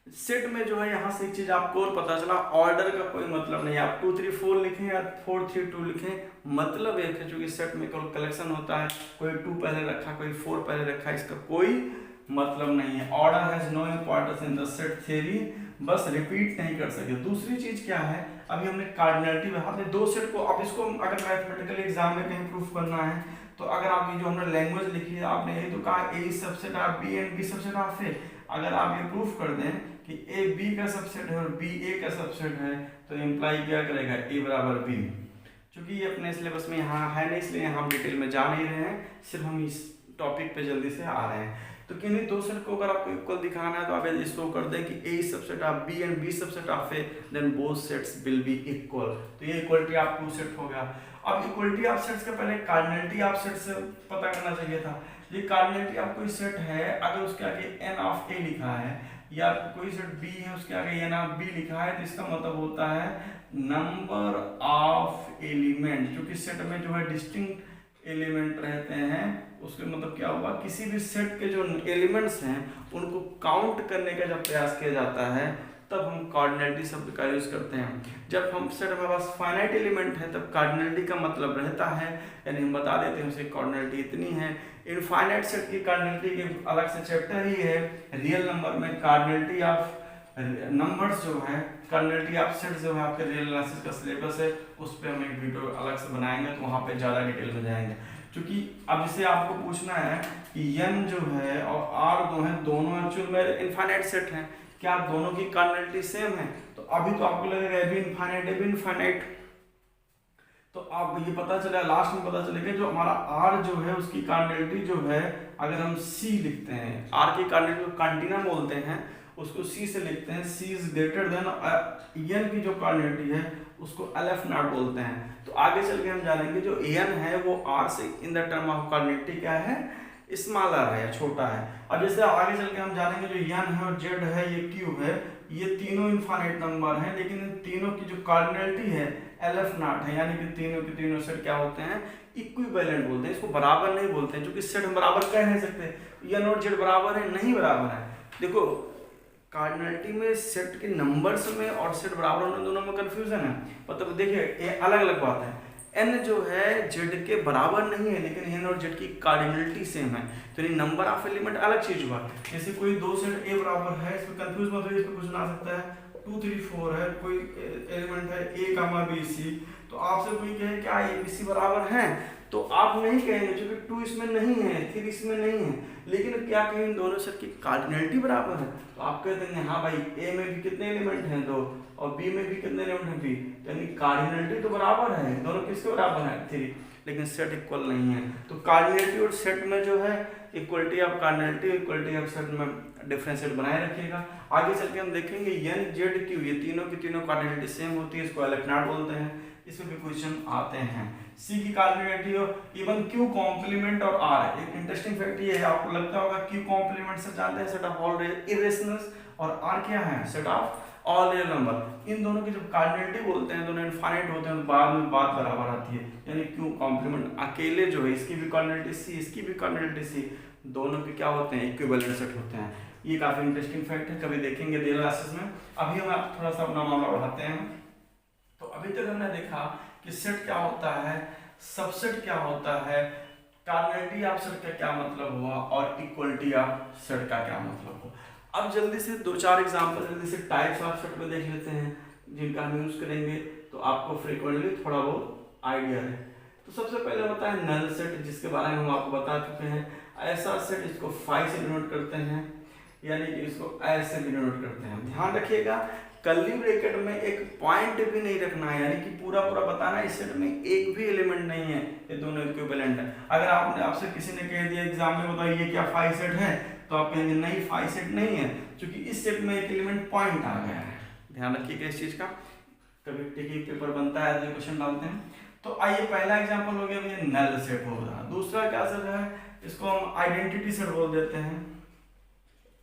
सेट में जो है यहाँ से एक चीज आपको और पता चला, ऑर्डर का कोई मतलब नहीं। आप 2 3 4 लिखें या 4 3 2 लिखें, मतलब एक है, क्योंकि सेट में केवल कलेक्शन होता है। कोई 2 पहले रखा, कोई 4 पहले रखा, इसका कोई मतलब नहीं है। Order has no importance in the set theory, बस रिपीट नहीं कर सकते। दूसरी चीज क्या है, अभी हमने कार्डिनलिटी में हमने दो सेट को, अब इसको अगर मैथमेटिकल एग्जाम में कहीं प्रूफ करना है तो अगर आप ये जो हमने लैंग्वेज लिखी है, आपने ये तो कहा A subset of B and B subset of A, अगर आप ये प्रूफ कर दें कि ए बी का सबसेट है और बी ए का सबसेट है, तो इम्प्लाई क्या करेगा? ए बराबर बी। क्योंकि ये अपने सिलेबस में यहाँ है नहीं, इसलिए हम डिटेल में जा नहीं रहे हैं, सिर्फ हम इस टॉपिक पे जल्दी से आ रहे हैं। तो किन्हीं दो सेट को अगर आपको इक्वल दिखाना है तो आप ये शो कर दें कि A subset of B and B subset of A, then both sets will be equal. तो ये इक्वलिटी ऑफ टू सेट हो गया। अब इक्वलिटी ऑफ सेट्स के पहले कार्डिनलिटी ऑफ सेट से पता करना चाहिए था। ये कार्डिनलिटी ऑफ कोई सेट है, अगर उसके आगे एन ऑफ ए लिखा है, या कोई सेट बी है उसके आगे एन ऑफ बी लिखा है, तो इसका मतलब होता है नंबर ऑफ एलिमेंट। क्योंकि सेट में जो है डिस्टिंक्ट एलिमेंट रहते हैं, उसके मतलब क्या होगा, किसी भी सेट के जो एलिमेंट्स हैं उनको काउंट करने का जब प्रयास किया जाता है तब हम कार्डिनलिटी शब्द का यूज करते हैं। जब हम सेट में पास फाइनाइट एलिमेंट है तब कार्डिनलिटी का मतलब रहता है, यानी हम बता देते हैं उसे कार्डिनलिटी इतनी है। इनफाइनाइट सेट की कार्डिनलिटी के अलग से चैप्टर ही है। रियल नंबर में कार्डिनलिटी ऑफ नंबर्स जो है, कार्डिनलिटी ऑफ सेट जो है आपके रियल एनालिसिस का सिलेबस है, उस पर हम एक वीडियो अलग से बनाएंगे, तो वहाँ पे ज़्यादा डिटेल में जाएंगे। क्योंकि अब जैसे आपको पूछना है कि n जो है और r जो है, दोनों एक्चुअल में इनफाइनाइट सेट हैं, क्या दोनों की कार्डिनलिटी सेम है? तो अभी तो आपको लगेगा ये भी इनफाइनाइट है, भी इनफाइनाइट, तो आप ये पता चला, लास्ट में पता चलेगा जो हमारा r जो है उसकी कार्डिनलिटी जो है, अगर हम c लिखते हैं, r की कार्डिनलिटी को कंटीन्यूम बोलते हैं, उसको c से लिखते हैं, c is greater than n की जो कार्डिनलिटी है उसको LF नॉट बोलते हैं। तो आगे चल के हम जानेंगे जो n है वो r से in the term of cardinality क्या है, स्मॉलर है या छोटा है। अब जैसे आगे चल के हम जानेंगे जो n है और z है, ये q है, ये तीनों इनफाइनाइट नंबर हैं, लेकिन इन तीनों की जो कार्डिनलिटी है LF नॉट है, यानी कि तीनों के तीनों सेट क्या होते हैं, इक्विवेलेंट बोलते हैं। इसको बराबर नहीं बोलते हैं, क्योंकि सेट हम बराबर कह नहीं सकते। n और z बराबर है, नहीं बराबर है। देखो कार्डिनलिटी में सेट के नंबर्स में और सेट बराबर होने दोनों में कंफ्यूजन है। मतलब देखिए ये अलग अलग बात है, n जो है z के बराबर नहीं है, लेकिन n और z की कार्डिनलिटी सेम है, तो ये नंबर ऑफ एलिमेंट अलग चीज हुआ। जैसे कोई दो सेट a बराबर है, इसमें कंफ्यूज मत होइए, इसमें कुछ ना सकता है 2 3 4 है, कोई एलिमेंट है a, b, c, तो आपसे कोई कहे क्या a, b, c बराबर है, तो आप नहीं कहेंगे क्योंकि 2 इसमें नहीं है, 3 इसमें नहीं है, लेकिन क्या कहें इन दोनों सेट की कार्डिनलिटी बराबर है, तो आप कह देंगे हाँ भाई a में भी कितने एलिमेंट हैं 2 और b में भी कितने एलिमेंट हैं 3, यानी कार्डिनलिटी तो बराबर है, दोनों किसके बराबर है 3, लेकिन सेट इक्वल नहीं है। तो कार्डिनलिटी और सेट में जो है equality of cardinality, equality of set में डिफरेंशिएट बनाए रखिएगा। आगे चल के हम देखेंगे n z q ये तीनों की तीनों कार्डिनलिटी सेम होती है, इसको LF नॉट बोलते हैं, इसमें भी क्वेश्चन आते हैं। C की कार्डिनलिटी और इवन Q कॉम्प्लीमेंट और R, एक इंटरेस्टिंग फैक्ट ये है, आपको लगता होगा Q कॉम्प्लीमेंट से जानते हैं सेट ऑफ ऑल इरेशनल्स, और R क्या है, set of all real number. इन दोनों की जब कार्डिनलिटी बोलते हैं, दोनों इनफाइनाइट होते हैं, तो बाद में बात बराबर आती है, यानी Q कॉम्प्लीमेंट अकेले जो है, इसकी भी कार्डिनलिटी C, इसकी भी कार्डिनलिटी C, दोनों के क्या होते हैं, इक्विवेलेंट सेट होते हैं। ये काफी इंटरेस्टिंग फैक्ट है, कभी देखेंगे रियल क्लासेस में। अभी हम आप थोड़ा सा अपना मामला बढ़ाते हैं। तो अभी तक हमने देखा कि सेट क्या होता है, सबसेट क्या होता है, कार्डिनलिटी ऑफ सेट का क्या मतलब हुआ, और इक्वलिटी ऑफ सेट का क्या मतलब हुआ। अब जल्दी से 2-4 एग्जांपल जल्दी से टाइप्स ऑफ सेट में देख लेते हैं, जिनका हम यूज करेंगे तो आपको फ्रीक्वेंटली थोड़ा बहुत आइडिया है। तो सबसे पहले होता है नल सेट, जिसके बारे में हम आपको बता चुके हैं। ऐसा सेट इसको 5 से डिनोट करते हैं, यानी कि इसको ऐसे डिनोट करते हैं। ध्यान रखिएगा कर्ली ब्रैकेट में एक पॉइंट भी नहीं रखना है, यानी कि पूरा पूरा बताना है इस सेट में एक भी एलिमेंट नहीं है, ये दोनों इक्विवेलेंट है। अगर आपसे किसी ने कह दिया एग्जाम में बताओ ये क्या फाई सेट है, तो आप कहेंगे नहीं फाई सेट नहीं है, क्योंकि इस सेट में एक एलिमेंट पॉइंट आ गया है। ध्यान रखिएगा इस चीज का, कभी टिकी पेपर बनता है तो क्वेश्चन डालते हैं। तो आइए पहला एग्जांपल हो गया भैया नल सेट हो रहा, दूसरा क्या सेट है, इसको हम आइडेंटिटी सेट बोल देते हैं।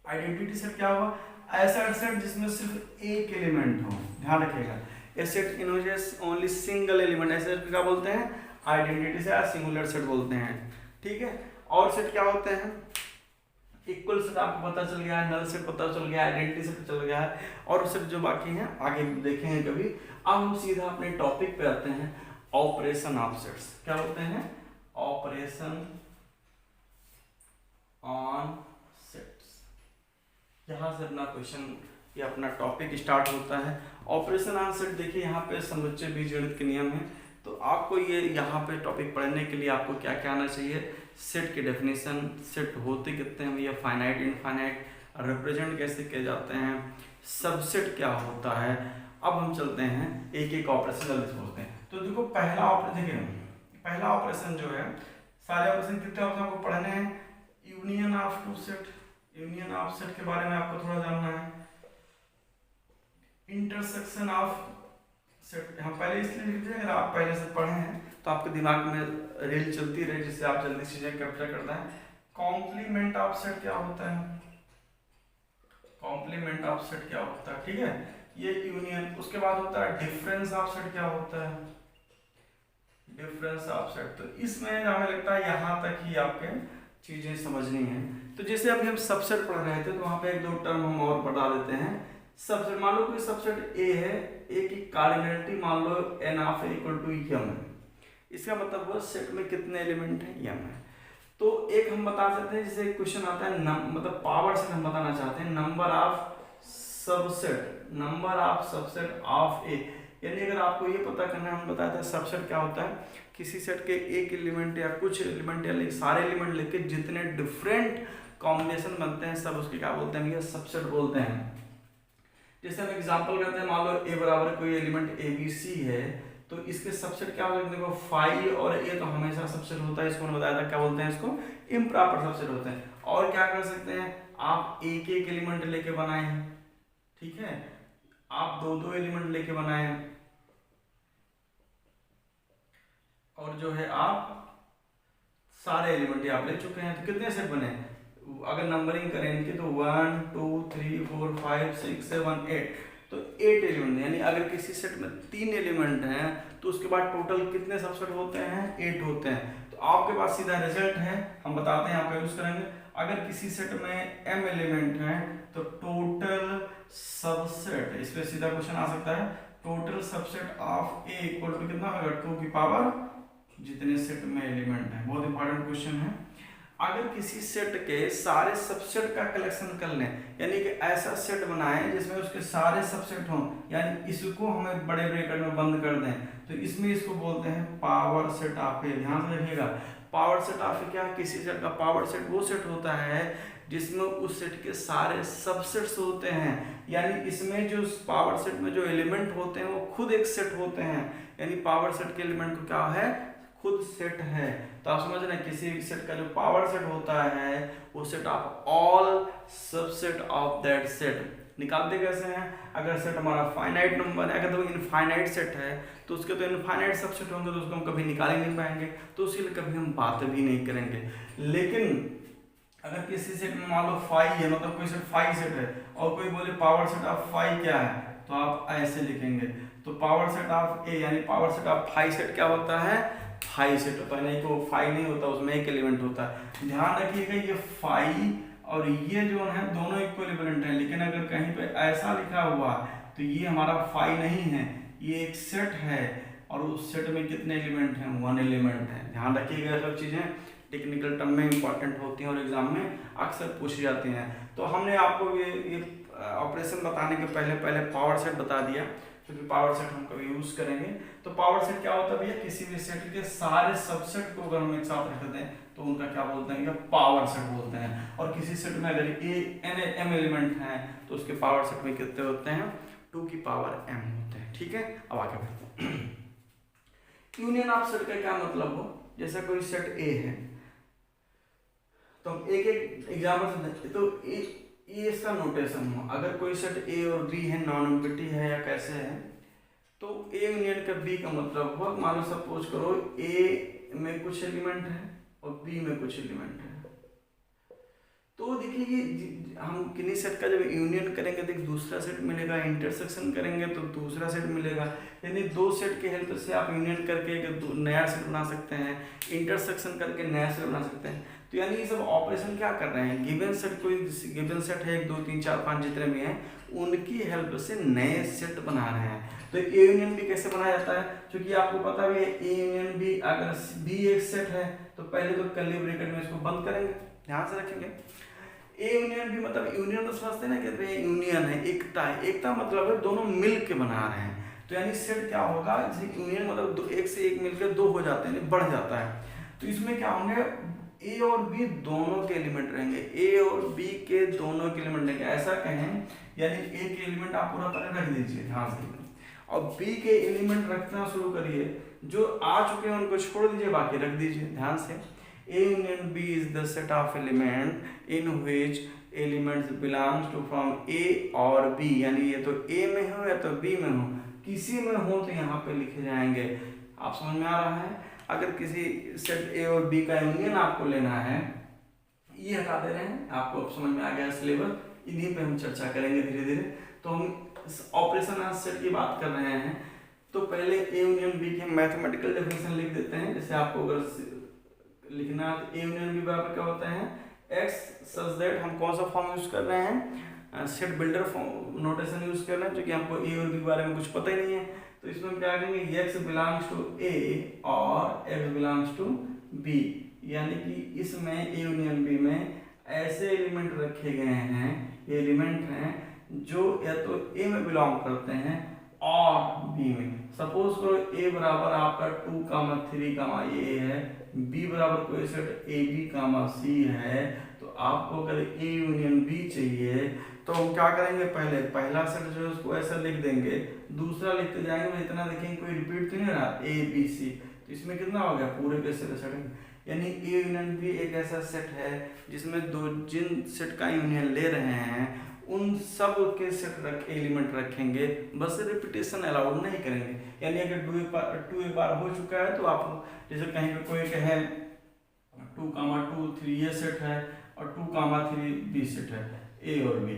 आइडेंटिटी सेट क्या हुआ, ऐसा सेट जिसमें सिर्फ एक एलिमेंट हो। ध्यान रखिएगा, ये सेट इनोजेस ओनली सिंगल एलिमेंट, ऐसे क्या बोलते हैं, आइडेंटिटी सेट या सिंगुलर सेट बोलते हैं। ठीक है, और सेट क्या होते हैं, इक्वल सेट आपको पता चल गया है, नल सेट पता चल गया है, आइडेंटिटी सेट चल गया है, और सेट जो बाकी हैं आगे देखेंगे कभी। अब हम सीधा अपने टॉपिक पे आते हैं, ऑपरेशन ऑफ सेट्स। क्या होते हैं, ऑपरेशन ऑन सेट्स। यहाँ से अपना क्वेश्चन या अपना टॉपिक स्टार्ट होता है। ऑपरेशन ऑन सेट देखिए यहाँ पे समुच्चय बीजगणित के नियम है, तो आपको ये यहाँ पे टॉपिक पढ़ने के लिए आपको क्या क्या आना चाहिए, सेट की डेफिनेशन, सेट होते कितने हैं भैया, फाइनाइट इनफाइनाइट, रिप्रेजेंट कैसे किए जाते हैं, सबसेट क्या होता है। अब हम चलते हैं एक एक ऑपरेशन जल्दी बोलते हैं। तो देखो पहला ऑपरेशन, देखिए पहला ऑपरेशन जो है, सारे ऑपरेशन कितने ऑपरेशन आपको पढ़ने हैं, union of two set. Union of set के बारे में आपको थोड़ा जानना है। इंटरसेक्शन ऑफ सेट, हम पहले इसलिए लिखते हैं, अगर आप पहले से पढ़े हैं तो आपके दिमाग में रील चलती रहे, जिससे आप जल्दी चीजें कैप्चर करते हैं। कॉम्प्लीमेंट ऑफ सेट क्या होता है, कॉम्प्लीमेंट ऑफ सेट क्या होता है, ठीक है, ये यूनियन। उसके बाद होता है डिफरेंस ऑफ सेट, क्या होता है, डिफरेंस ऑफ सेट। तो इसमें हमें लगता है यहाँ तक ही आपके चीजें समझनी है। तो जैसे अभी हम सबसेट पढ़ रहे थे, तो वहां पे एक दो टर्म हम और पढ़ा देते हैं। सबसेट, मान लो कोई सबसेट ए है, ए की कार्डिनलिटी मान लो n of a equal to m है, इसका मतलब वो सेट में कितने एलिमेंट हैं, m है। तो एक हम बता सकते हैं, जैसे क्वेश्चन आता है मतलब पावर सेट हम बताना चाहते हैं, number of subset, number of subset of A, यानी अगर आपको ये पता करना है, हम बताया था सबसेट क्या होता है, किसी सेट के एक एलिमेंट या कुछ एलिमेंट या सारे एलिमेंट लेके जितने डिफरेंट कॉम्बिनेशन बनते हैं सब उसके क्या बोलते हैं, सबसेट बोलते हैं। जैसे हम एग्जांपल करते हैं, मान लो ए बराबर कोई एलिमेंट ए बी सी है, तो इसके सबसेट क्या होगा, देखो फाई और ए तो हमेशा सबसेट होता है, इसको बताया था क्या बोलते हैं, इसको इम्प्रॉपर सबसेट होते हैं। और क्या कर सकते हैं, आप एक एक एलिमेंट लेके बनाए हैं, ठीक है, आप दो दो एलिमेंट लेके बनाए हैं, और जो है आप सारे एलिमेंट आप ले चुके हैं। तो कितने सेट बने, अगर नंबरिंग करें इनके तो 1 2 3 4 5 6 7 8, तो 8 एलिमेंट, यानी अगर किसी सेट में 3 एलिमेंट हैं तो उसके बाद टोटल कितने सबसेट होते हैं, 8 होते हैं। तो आपके पास सीधा रिजल्ट है, हम बताते हैं, आपका यूज करेंगे। अगर किसी सेट में m एलिमेंट हैं तो टोटल सबसेट, इस पे सीधा क्वेश्चन आ सकता है, total subset of a equal to कितना होगा, 2 की पावर जितने सेट में एलिमेंट है। बहुत इंपॉर्टेंट क्वेश्चन है। अगर किसी सेट के सारे सबसेट का कलेक्शन कर लें, यानी कि ऐसा सेट बनाएं जिसमें उसके सारे सबसेट हों, यानी इसको हमें बड़े ब्रैकेट में बंद कर दें, तो इसमें इसको बोलते हैं पावर सेट ऑफ ए। ध्यान से रखिएगा, पावर सेट ऑफ ए क्या है, किसी सेट का पावर सेट वो सेट होता है जिसमें उस सेट के सारे सबसेट्स होते हैं, यानी इसमें जो पावर सेट में जो एलिमेंट होते हैं वो खुद एक सेट होते हैं, यानी पावर सेट के एलिमेंट को क्या है, खुद सेट है। तो आप समझ रहे हैं, किसी भी सेट का जो पावर सेट होता है वो set of all subset of that set. निकालते कैसे हैं, अगर सेट हमारा फाइनाइट नंबर है, अगर तो इनफाइनाइट सेट है तो उसके तो इनफाइनाइट सबसेट होंगे, तो उसको हम कभी निकाल ही नहीं पाएंगे, तो उसके लिए कभी हम बात भी नहीं करेंगे। लेकिन अगर किसी सेट में मान लो फाइव है, मतलब कोई सेट 5 सेट है, और कोई बोले पावर सेट ऑफ 5 क्या है, तो आप ऐसे लिखेंगे, तो पावर सेट ऑफ ए यानी पावर सेट ऑफ 5 सेट क्या होता है, 5 सेट होता है, नहीं तो 5 नहीं होता, उसमें एक एलिमेंट होता है। ध्यान रखिएगा, ये 5 और ये जो है दोनों इक्विवेलेंट हैं, लेकिन अगर कहीं पे ऐसा लिखा हुआ तो ये हमारा 5 नहीं है, ये एक सेट है, और उस सेट में कितने एलिमेंट हैं, 1 एलिमेंट है। ध्यान रखिएगा, सब चीजें टेक्निकल टर्म में इंपॉर्टेंट होती हैं और एग्जाम में अक्सर पूछी जाती हैं। तो हमने आपको ये ऑपरेशन बताने के पहले पावर सेट बता दिया, क्योंकि पावर सेट हम कभी यूज करेंगे। तो पावर सेट क्या होता है भैया, किसी भी सेट के सारे सबसेट को अगर हम एक साथ रख देते हैं तो उनका क्या बोलते हैं, पावर सेट बोलते हैं। और किसी सेट में अगर m एलिमेंट हैं तो उसके पावर सेट में कितने होते हैं, 2 की पावर m होते हैं। ठीक है, अब आगे बढ़ते हैं। यूनियन ऑफ सेट का क्या मतलब हो, जैसा कोई सेट ए है तो हम एक एक एग्जाम्पल समझते, तो ये इसका नोटेशन हो, अगर कोई सेट ए और बी है, नॉन एम्प्टी है या कैसे है, तो ए यूनियन का बी का मतलब हो, मान लो सपोज करो ए में कुछ एलिमेंट है और बी में कुछ एलिमेंट है, तो देखिए ये हम किन्हीं सेट का जब यूनियन करेंगे तो एक दूसरा सेट मिलेगा, इंटरसेक्शन करेंगे तो दूसरा सेट मिलेगा, यानी दो सेट की हेल्प से आप यूनियन करके एक नया सेट बना सकते हैं, इंटरसेक्शन करके नया सेट बना सकते हैं। तो यानी ये सब ऑपरेशन क्या कर रहे हैं, गिवन सेट, कोई गिवन सेट है 1 2 3 4 5 जितने भी हैं, उनकी हेल्प से नए सेट बना रहे हैं। तो ए यूनियन बी कैसे बनाया जाता है, क्योंकि आपको पता भी है ए यूनियन बी, अगर बी एक सेट है तो पहले तो कर्ली ब्रैकेट में इसको बंद करेंगे, ध्यान से रखेंगे। ए यूनियन बी मतलब यूनियन तो समझते हैं ना, कहते हैं यूनियन है, एकता है, एकता मतलब है दोनों मिल के बना रहे हैं। तो यानी सेट क्या होगा, जैसे यूनियन मतलब एक से एक मिलकर दो हो जाते हैं, बढ़ जाता है। तो इसमें क्या होंगे, ए और बी दोनों के एलिमेंट रहेंगे, ए और बी के दोनों के एलिमेंट रहेंगे, ऐसा कहें, यानी ए के एलिमेंट आप पूरा तरह रख दीजिए ध्यान से, और बी के एलिमेंट रखना शुरू करिए, जो आ चुके हैं उनको छोड़ दीजिए, बाकी रख दीजिए ध्यान से। A union B is the set of element in which elements belongs to from A और B, यानी ये तो A में हो या तो B में हो, किसी में हो तो यहाँ पे लिखे जाएंगे। आप समझ में आ रहा है, अगर किसी सेट A और B का यूनियन आपको लेना है, ये हटा दे रहे हैं, आपको अब समझ में आ गया सिलेबस, इन्हीं पे हम चर्चा करेंगे धीरे धीरे। तो हम ऑपरेशन ऑफ सेट की बात कर रहे हैं, तो पहले A यूनियन B की मैथमेटिकल डेफिनेशन लिख देते हैं। जैसे आपको अगर लिखना तो ए यूनियन बी बराबर क्या होता है, एक्स सच दैट, हम कौन सा फॉर्म यूज कर रहे हैं, set builder form notation use कर रहे हैं, क्योंकि हमको ए और बी के बारे में कुछ पता ही नहीं है। तो इसमें क्या करेंगे, एक्स बिलोंग्स टू ए और एक्स बिलोंग्स टू बी, यानी कि इसमें ए यूनियन बी में ऐसे एलिमेंट रखे गए हैं, ये एलिमेंट हैं जो या तो ए में बिलोंग करते हैं और बी में। सपोज करो ए बराबर आपका 2, 3, ए है, बी बराबर कोई सेट ए बी कामा सी है, तो आपको अगर ए यूनियन बी चाहिए तो हम क्या करेंगे, पहले पहला सेट जो है उसको ऐसा लिख देंगे, दूसरा लिखते जाएंगे, इतना देखेंगे कोई रिपीट तो नहीं रहा, ए बी सी, तो इसमें कितना हो गया, पूरे के सेट। यानी ए यूनियन बी एक ऐसा सेट है जिसमें दो जिन सेट का यूनियन ले रहे हैं उन सब के सेट एलिमेंट रखेंगे, बस रिपीटेशन अलाउड नहीं करेंगे। यानी अगर 2 एक बार हो चुका है तो आप जैसे कहीं पे कोई कहे 2, 2, 3 ये सेट है और 2, 3 बी सेट है, ए और बी,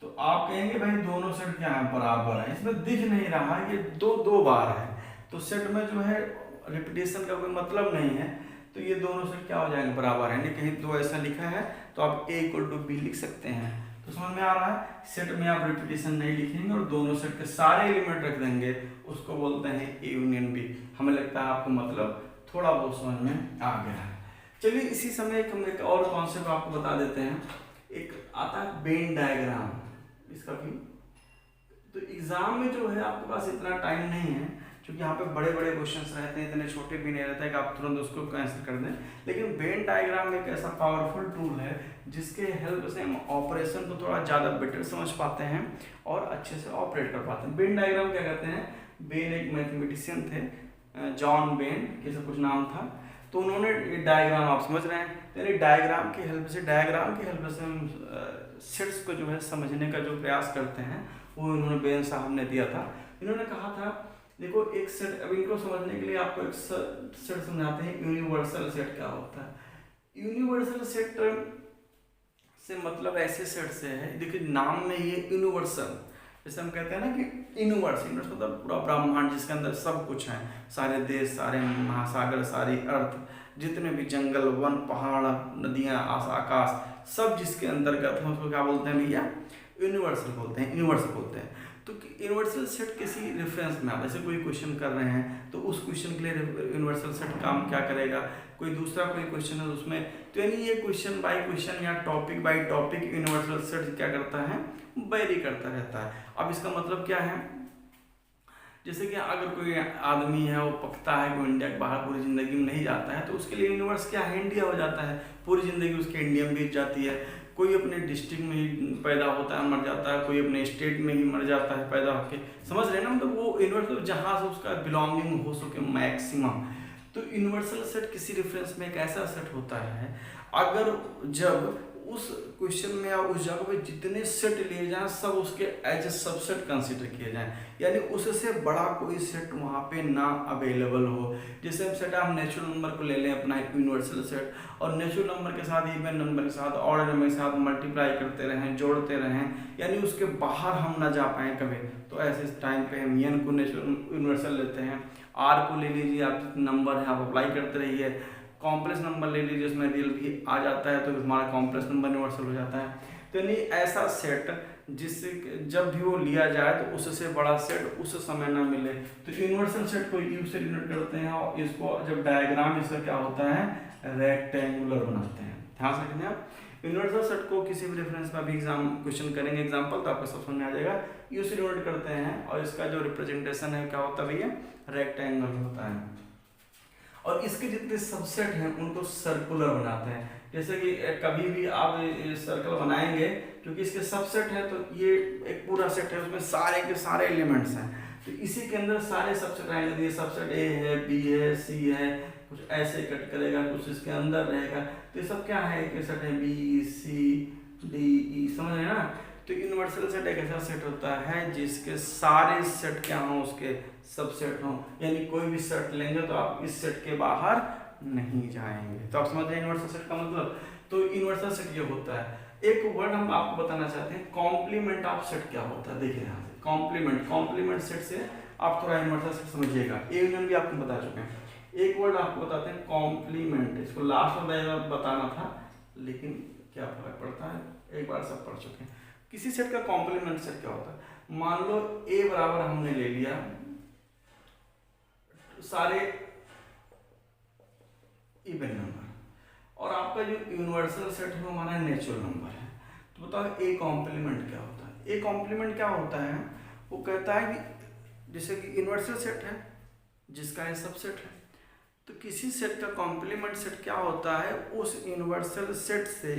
तो आप कहेंगे भाई दोनों सेट क्या है, बराबर है, इसमें दिख नहीं रहा ये दो बार है, तो सेट में जो है रिपीटेशन का कोई मतलब नहीं है, तो ये दोनों सेट क्या हो जाएंगे, बराबर है। कहीं दो ऐसा लिखा है तो आप ए इक्वल टू बी लिख सकते हैं। तो समझ में आ रहा है, सेट में आप रिपीटेशन नहीं लिखेंगे और दोनों सेट के सारे एलिमेंट रख देंगे, उसको बोलते हैं ए यूनियन बी। हमें लगता है आपको मतलब थोड़ा बहुत समझ में आ गया है। चलिए इसी समय हम एक और कॉन्सेप्ट आपको बता देते हैं, एक आता है वेन डायग्राम, इसका भी तो एग्जाम में जो है आपके पास इतना टाइम नहीं है, क्योंकि यहाँ पे बड़े बड़े क्वेश्चंस रहते हैं, इतने छोटे भी नहीं रहते हैं कि आप तुरंत उसको कैंसिल कर दें। लेकिन वेन डायग्राम एक ऐसा पावरफुल टूल है जिसके हेल्प से हम ऑपरेशन को थोड़ा ज़्यादा बेटर समझ पाते हैं और अच्छे से ऑपरेट कर पाते हैं। वेन डायग्राम क्या कहते हैं, वेन एक मैथमेटिशियन थे, जॉन वेन कैसा कुछ नाम था, तो उन्होंने डायग्राम, आप समझ रहे हैं, यानी डायग्राम की हेल्प से हम सेट्स को जो है समझने का जो प्रयास करते हैं वो इन्होंने वेन साहब ने दिया था। इन्होंने कहा था देखो एक सेट, अब इनको समझने के लिए आपको एक सेट समझाते हैं, यूनिवर्सल सेट क्या होता है। यूनिवर्सल सेट से मतलब ऐसे सेट से है, देखिए नाम में ये यूनिवर्सल, जैसे हम कहते हैं ना कि यूनिवर्स मतलब पूरा ब्रह्मांड जिसके अंदर सब कुछ है, सारे देश, सारे महासागर, सारी अर्थ, जितने भी जंगल, वन, पहाड़, नदियाँ, आकाश, सब जिसके अंतर्गत है उसको क्या बोलते हैं भैया, यूनिवर्सल बोलते हैं। तो यूनिवर्सल सेट किसी रेफरेंस में आप ऐसे कोई क्वेश्चन कर रहे हैं तो उस क्वेश्चन के लिए यूनिवर्सल सेट काम क्या करेगा, कोई दूसरा कोई क्वेश्चन है उसमें, तो यानी ये क्वेश्चन बाय क्वेश्चन या topic by topic universal set क्या करता है, वेरी करता रहता है। अब इसका मतलब क्या है, जैसे कि अगर कोई आदमी है वो पकता है, कोई इंडिया के बाहर पूरी ज़िंदगी में नहीं जाता है, तो उसके लिए यूनिवर्स क्या है, इंडिया हो जाता है, पूरी ज़िंदगी उसकी इंडिया में बीत जाती है। कोई अपने डिस्ट्रिक्ट में ही पैदा होता है मर जाता है, कोई अपने स्टेट में ही मर जाता है पैदा होके, समझ रहे हैं ना, मतलब वो यूनिवर्सल जहाँ से उसका बिलोंगिंग हो सके मैक्सिमम। तो यूनिवर्सल सेट किसी रेफरेंस में एक ऐसा सेट होता है अगर जब उस क्वेश्चन में या उस जगह पे जितने सेट लिए जाएं सब उसके एज ए सबसेट कंसीडर किए जाएं, यानी उससे बड़ा कोई सेट वहाँ पे ना अवेलेबल हो। जैसे हम सेट हम नेचुरल नंबर को ले लें अपना यूनिवर्सल सेट, और नेचुरल नंबर के साथ इवन नंबर के साथ ऑड नंबर के साथ मल्टीप्लाई करते रहें, जोड़ते रहें, यानी उसके बाहर हम ना जा पाएँ कभी। तो ऐसे टाइम पे हम एन को नेचुरल यूनिवर्सल लेते हैं, आर को ले लीजिए, आप नंबर है आप अप्लाई करते रहिए, कॉम्प्लेक्स नंबर ले लीजिए उसमें रियल भी आ जाता है तो हमारा कॉम्प्लेक्स नंबर यूनिवर्सल हो जाता है। तो यानी ऐसा सेट जिससे जब भी वो लिया जाए तो उससे बड़ा सेट उस समय ना मिले। तो यूनिवर्सल सेट को यू से डिनोट करते हैं, और इसको जब डायग्राम इसका क्या होता है रेक्टेंगुलर बनाते हैं। ध्यान से रखना आप यूनिवर्सल सेट को किसी भी रेफरेंस में अभी एग्जाम क्वेश्चन करेंगे एग्जाम्पल तो आपको सब समझ में आ जाएगा। यू से डिनोट करते हैं और इसका जो रिप्रेजेंटेशन है क्या होता है भैया, रेक्टेंगल होता है। और इसके जितने सबसेट हैं उनको सर्कुलर बनाते हैं। जैसे कि कभी भी आप सर्कल बनाएंगे क्योंकि इसके सबसेट है तो ये एक पूरा सेट है, उसमें सारे के सारे एलिमेंट्स हैं, तो इसी के अंदर सारे सबसेट आएंगे। ये सबसेट ए है, बी है, सी है, कुछ ऐसे कट करेगा, कुछ इसके अंदर रहेगा, तो ये सब क्या है, एक सेट है बी सी डी ई, समझ रहे हैं ना। तो यूनिवर्सल सेट एक ऐसा सेट होता है जिसके सारे सेट क्या हों उसके सबसेट हों, यानी कोई भी सेट लेंगे तो आप इस सेट के बाहर नहीं जाएंगे। तो आप समझ रहे हैं यूनिवर्सल सेट का मतलब। तो यूनिवर्सल सेट ये होता है। एक वर्ड हम आपको बताना चाहते हैं, कॉम्प्लीमेंट ऑफ सेट क्या होता है। देखिए यहाँ से कॉम्प्लीमेंट सेट से आप थोड़ा यूनिवर्सल सेट समझिएगा। ए यूनियन भी आपको बता चुके हैं, एक वर्ड आपको बताते हैं कॉम्प्लीमेंट, इसको लास्ट में बताना था लेकिन क्या फर्क पड़ता है, एक बार सब पढ़ चुके हैं। किसी सेट का कॉम्प्लीमेंट सेट क्या होता है, मान लो ए बराबर हमने ले लिया सारे इवन नंबर और आपका जो यूनिवर्सल सेट है वो हमारा नेचुरल नंबर है, तो बताओ ए कॉम्प्लीमेंट क्या होता है। ए कॉम्प्लीमेंट क्या होता है, वो कहता है कि जैसे कि यूनिवर्सल सेट है जिसका ये सबसेट है, तो किसी सेट का कॉम्प्लीमेंट सेट क्या होता है, उस यूनिवर्सल सेट से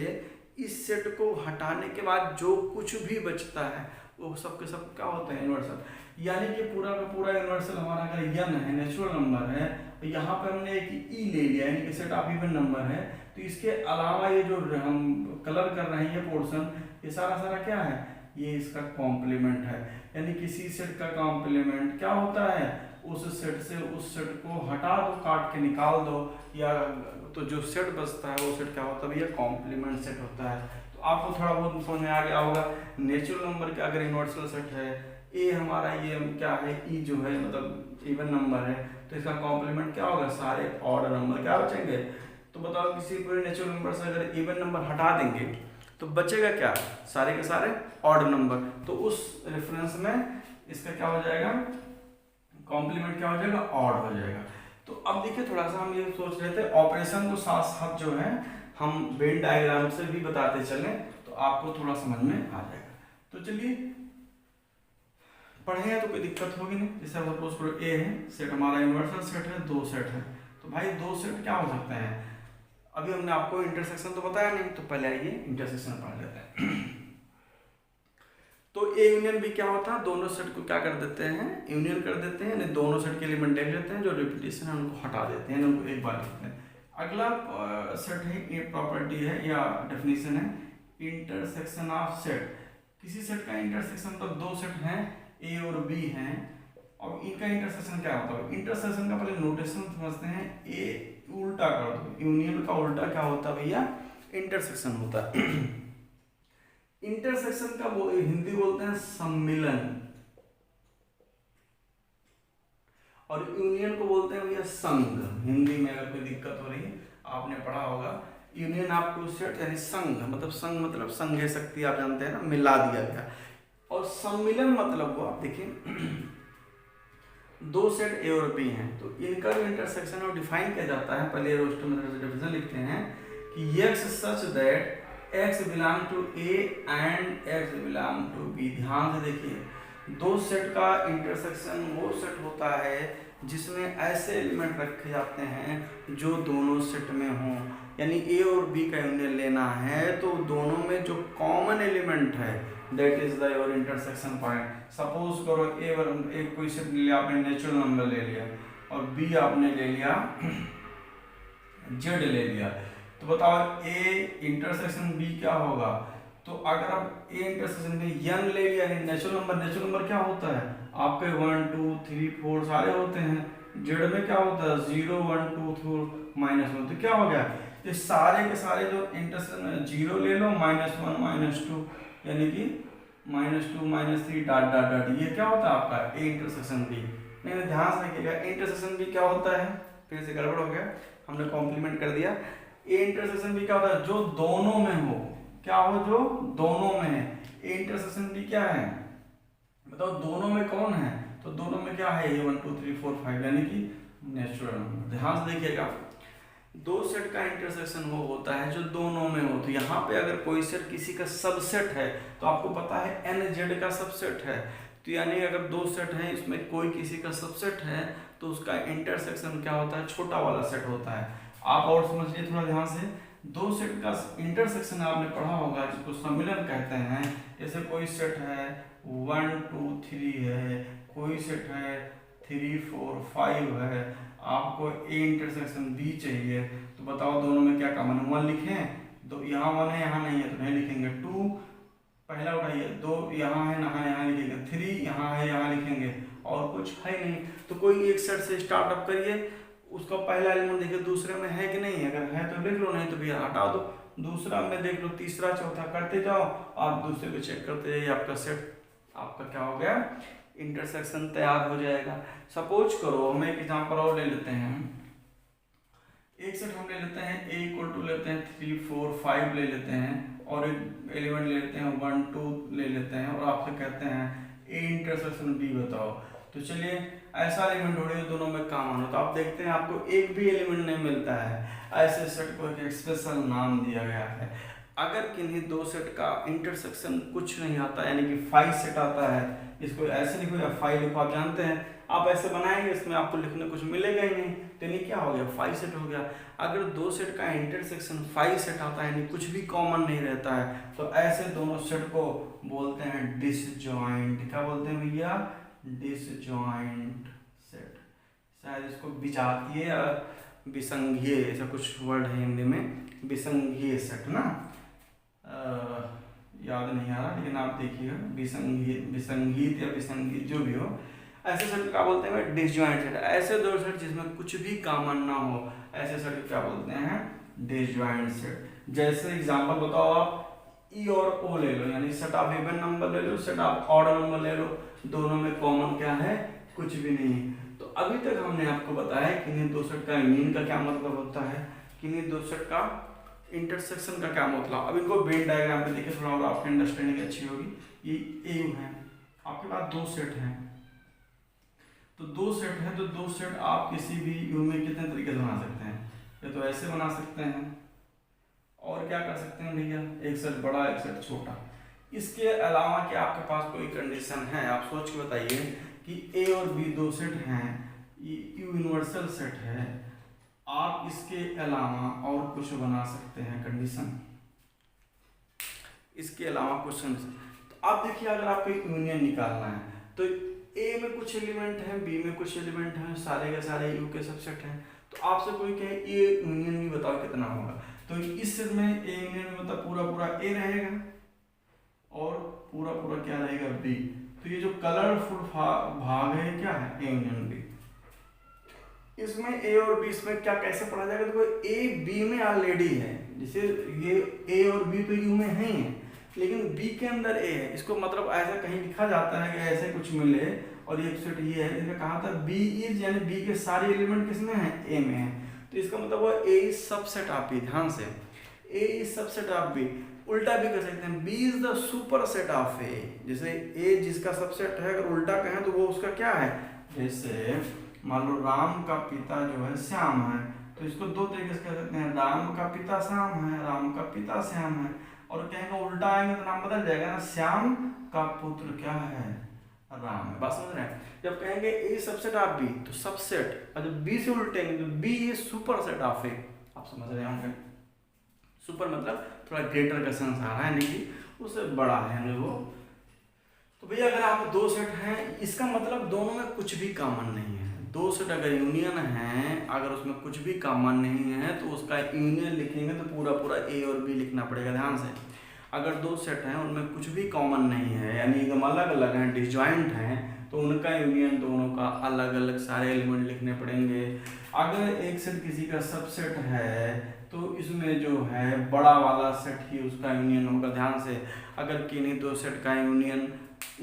इस सेट को हटाने के बाद जो कुछ भी बचता है वो सब के सब क्या होता है यूनिवर्सल। यानी कि पूरा का पूरा यूनिवर्सल हमारा अगर n है, नेचुरल नंबर है, तो यहाँ पर हमने एक ई ले लिया, यानी कि सेट ऑफ इवन नंबर है, तो इसके अलावा ये जो हम कलर कर रहे हैं ये पोर्शन, ये सारा क्या है, ये इसका कॉम्प्लीमेंट है। यानी किसी सेट का कॉम्प्लीमेंट क्या होता है, उस सेट से उस सेट को हटा दो, काट के निकाल दो, या तो जो सेट बचता है वो सेट क्या होता है भैया, कॉम्प्लीमेंट सेट होता है। तो आपको थोड़ा बहुत समझ में आ गया होगा। नेचुरल नंबर का अगर यूनिवर्सल सेट है, ए हमारा ये क्या है, ई जो है मतलब इवन नंबर है, तो इसका कॉम्प्लीमेंट क्या होगा, सारे ऑड नंबर क्या बचेंगे। तो बताओ किसी पूरे नेचुरल नंबर से अगर इवन नंबर हटा देंगे तो बचेगा क्या, सारे के सारे ऑड नंबर, तो उस रेफरेंस में इसका क्या हो जाएगा, कॉम्प्लीमेंट क्या हो जाएगा, ऑड हो जाएगा। तो अब देखिए थोड़ा सा हम ये सोच रहे थे ऑपरेशन को साथ साथ जो है हम वेन डायग्राम से भी बताते चलें तो आपको थोड़ा समझ में आ जाएगा। तो चलिए पढ़े हैं तो कोई दिक्कत होगी नहीं। जैसे सपोज करो ए है सेट, हमारा यूनिवर्सल सेट है, दो सेट है, तो भाई दो सेट क्या हो सकते हैं, अभी हमने आपको इंटरसेक्शन तो बताया नहीं, तो पहले आइए इंटरसेक्शन पढ़ लेते हैं। तो ए यूनियन भी क्या होता है, दोनों सेट को क्या कर देते हैं, यूनियन कर देते हैं, यानी दोनों सेट के एलिमेंट ले लेते हैं, जो रिपीटेशन है उनको हटा देते हैं, उनको एक बार लिखते हैं। अगला सेट है, ये प्रॉपर्टी है या डेफिनेशन है, इंटरसेक्शन ऑफ सेट। किसी सेट का इंटरसेक्शन, तो दो सेट हैं ए और बी हैं, और इनका इंटरसेक्शन क्या होता है, इंटरसेक्शन का पहले नोटेशन समझते हैं। ए उल्टा कर दो, यूनियन का उल्टा क्या होता है भैया, इंटरसेक्शन होता है। इंटरसेक्शन का हिंदी बोलते हैं सम्मिलन, और यूनियन को बोलते हैं भैया संघ। हिंदी में अगर कोई दिक्कत हो रही है, आपने पढ़ा होगा यूनियन आपको सेट यानी संघ, मतलब संघ मतलब संघ शक्ति आप जानते हैं ना, मिला दिया गया। और सम्मिलन मतलब वो आप देखिए दो सेट ए और बी हैं, तो इनका जो इंटरसेक्शन है डिफाइन किया जाता है। पहले रोस्टर में डिफिनेशन लिखते हैं कि x such that x belong to A and x belong to B. ध्यान से देखिए, दो सेट का इंटरसेक्शन वो सेट होता है जिसमें ऐसे एलिमेंट रखे जाते हैं जो दोनों सेट में हों। यानी ए और बी का यूनियन लेना है तो दोनों में जो कॉमन एलिमेंट है that is the your intersection point. Suppose करो एक कोई सेट ले लिया आपने, नेचुरल नंबर ले लिया, और बी आपने ले लिया जेड ले लिया, तो बताओ ए इंटरसेक्शन बी क्या होगा। तो अगर आप ए इंटरसेक्शन में यन ले लिया है, नेचुरल नंबर क्या होता है आपके 1 2 3 4 सारे होते हैं, जेड में क्या होता है 0 1 2 4 -1, तो क्या हो गया ये सारे के सारे जो इंटरसेक्शन 0 ले लो -1 -2 यानी कि -2 -3 डॉट डॉट डॉट, ये क्या होता है आपका ए इंटरसेक्शन बी। नहीं ध्यान से रखिएगा ए इंटरसेक्शन बी क्या होता है, फिर से गड़बड़ हो गया, हमने कॉम्प्लीमेंट कर दिया। ए इंटरसेक्शन बी क्या होता है जो दोनों में हो, क्या हो जो दोनों में है। ए इंटरसेक्शन बी क्या है बताओ, दोनों में कौन है, तो दोनों में क्या है ये 1 2 3 4 5 यानी कि नेचुरल नंबर। ध्यान से देखिएगा दो सेट का इंटरसेक्शन वो होता है जो दोनों में हो। तो यहाँ पे अगर कोई सेट किसी का सबसेट है तो आपको पता है एन जेड का सबसेट है, तो यानी अगर दो सेट हैं इसमें कोई किसी का सबसेट है तो उसका इंटरसेक्शन क्या होता है छोटा वाला सेट होता है। आप और समझिए थोड़ा ध्यान से, दो सेट का इंटरसेक्शन आपने पढ़ा होगा जिसको सम्मिलन कहते हैं। जैसे कोई सेट है 1 2 3 है, कोई सेट है 3 4 5 है, आपको ए इंटरसेक्शन बी चाहिए, तो बताओ दोनों में क्या कॉमन है। 1 लिखें, तो यहाँ 1 है यहाँ नहीं है तो नहीं लिखेंगे, 2 पहला उठाइए, 2 यहाँ है यहाँ लिखेंगे, 3 यहाँ है यहाँ लिखेंगे, और कुछ है नहीं। तो कोई एक सेट से स्टार्टअप करिए, उसका पहला एलिमेंट देखिए दूसरे में है कि नहीं, अगर है तो लिख लो, नहीं तो भैया हटा दो, दूसरा में देख लो, तीसरा चौथा करते जाओ, आप दूसरे को चेक करते जाइए, आपका सेट आपका क्या हो गया इंटरसेक्शन तैयार हो जाएगा। सपोज करो हम एक एग्जांपल और ले लेते हैं, एक सेट हम ले लेते हैं ए इक्वल टू लेते हैं 3 4 5 ले लेते हैं, और एक एलिमेंट ले लेते हैं 1 2 ले लेते हैं, और आपसे कहते हैं ए इंटरसेक्शन बी बताओ। तो चलिए ऐसा एलिमेंट ढूंढिए दोनों में कॉमन हो, तो आप देखते हैं आपको एक भी एलिमेंट नहीं मिलता है, ऐसे सेट को एक स्पेशल नाम दिया गया है। अगर किन्हीं दो सेट का इंटरसेक्शन कुछ नहीं आता यानी कि 5 सेट आता है, इसको ऐसे लिखो या 5 लिखो, आप जानते हैं आप ऐसे बनाएंगे इसमें आपको लिखने कुछ मिलेगा ही नहीं, तो यानी क्या हो गया 5 सेट हो गया। अगर दो सेट का इंटरसेक्शन 5 सेट आता है यानी कुछ भी कॉमन नहीं रहता है, तो ऐसे दोनों सेट को बोलते हैं डिसजॉइंट। क्या बोलते हैं भैया डिसजॉइंट सेट, शायद इसको विजातीय या विसंघीय ऐसा कुछ वर्ड है हिंदी में, विसंघीय सेट ना, याद नहीं आ रहा लेकिन आप देखिएगा विसंगीत या विसंगीत जो भी हो, ऐसे सेट क्या बोलते हैं डिसजॉइंट सेट। ऐसे दो सेट जिसमें कुछ भी कॉमन ना हो ऐसे सेट क्या बोलते हैं डिसजॉइंट सेट। जैसे एग्जांपल बताओ आप ई और ओ ले लो, यानी सेट ऑफ इवन नंबर ले लो, सेट ऑफ ऑड नंबर ले लो, दोनों में कॉमन क्या है कुछ भी नहीं है। तो अभी तक हमने आपको बताया कि इन्हीं दो सेट का यूनियन का क्या मतलब होता है, कि इन्हीं दो सेट का इंटरसेक्शन का क्या मतलब। अब इनको वेन डायग्राम पे देखिए थोड़ा और आपकी अंडरस्टैंडिंग अच्छी होगी। ये ए है, आपके पास दो सेट हैं, तो दो सेट है तो दो सेट आप किसी भी यू में कितने तरीके से बना सकते हैं, या तो ऐसे बना सकते हैं, और क्या कर सकते हैं भैया एक सेट बड़ा एक सेट छोटा। इसके अलावा क्या आपके पास कोई कंडीशन है, आप सोच के बताइए कि ए और बी दो सेट हैं, ये यूनिवर्सल सेट है, आप इसके अलावा और कुछ बना सकते हैं कंडीशन, इसके अलावा क्वेश्चन। तो आप देखिए अगर आपको यूनियन निकालना है तो ए में कुछ एलिमेंट है, बी में कुछ एलिमेंट है, सारे के सारे यू के सबसेट हैं, तो आपसे कोई कहे ए यूनियन भी बताओ कितना होगा, तो इस सेट में ए यूनियन में मतलब पूरा पूरा ए रहेगा और पूरा पूरा क्या रहेगा बी। तो ये जो कलरफुल भाग है क्या है ए यूनियन बी। इसमें ए और बी इसमें क्या कैसे पढ़ा जाएगा, देखो ए बी में ऑलरेडी है, जैसे ये ए और बी तो यू में है, लेकिन बी के अंदर ए है, इसको मतलब ऐसा कहीं लिखा जाता है कि ऐसे कुछ मिले और ये सेट ये है, इसने कहा था बी इज यानी बी के सारे एलिमेंट किसमें है ए में है, तो इसका मतलब वो A is subset of B. ध्यान से A is subset of B, उल्टा भी कर सकते हैं B is the super set of A, जैसे ए जिसका सबसेट है अगर उल्टा कहें तो वो उसका क्या है, जैसे मान लो राम का पिता जो है श्याम है, तो इसको दो तरीके से कह सकते हैं, राम का पिता श्याम है, राम का पिता श्याम है, और कहेंगे उल्टा आएंगे तो नाम बदल जाएगा ना, श्याम का पुत्र क्या है राम है। बात समझ रहे हैं? जब कहेंगे ए सबसेट ऑफ बी तो सबसेट, और जब बी से उल्टेंगे तो B is super set of A. आप समझ रहे होंगे, सुपर मतलब थोड़ा ग्रेटर का सेंस आ रहा है, नहीं कि उससे बड़ा है वो। तो भैया अगर आप दो सेट हैं, इसका मतलब दोनों में कुछ भी कॉमन नहीं है। दो सेट अगर यूनियन है, अगर उसमें कुछ भी कॉमन नहीं है तो उसका यूनियन लिखेंगे तो पूरा पूरा ए और बी लिखना पड़ेगा ध्यान से। अगर दो सेट हैं उनमें कुछ भी कॉमन नहीं है, यानी एकदम अलग अलग हैं, डिसजॉइंट हैं, तो उनका यूनियन दोनों का अलग अलग सारे एलिमेंट लिखने पड़ेंगे। अगर एक सेट किसी का सबसेट है तो इसमें जो है बड़ा वाला सेट ही उसका यूनियन होगा ध्यान से। अगर किन्हीं दो सेट का यूनियन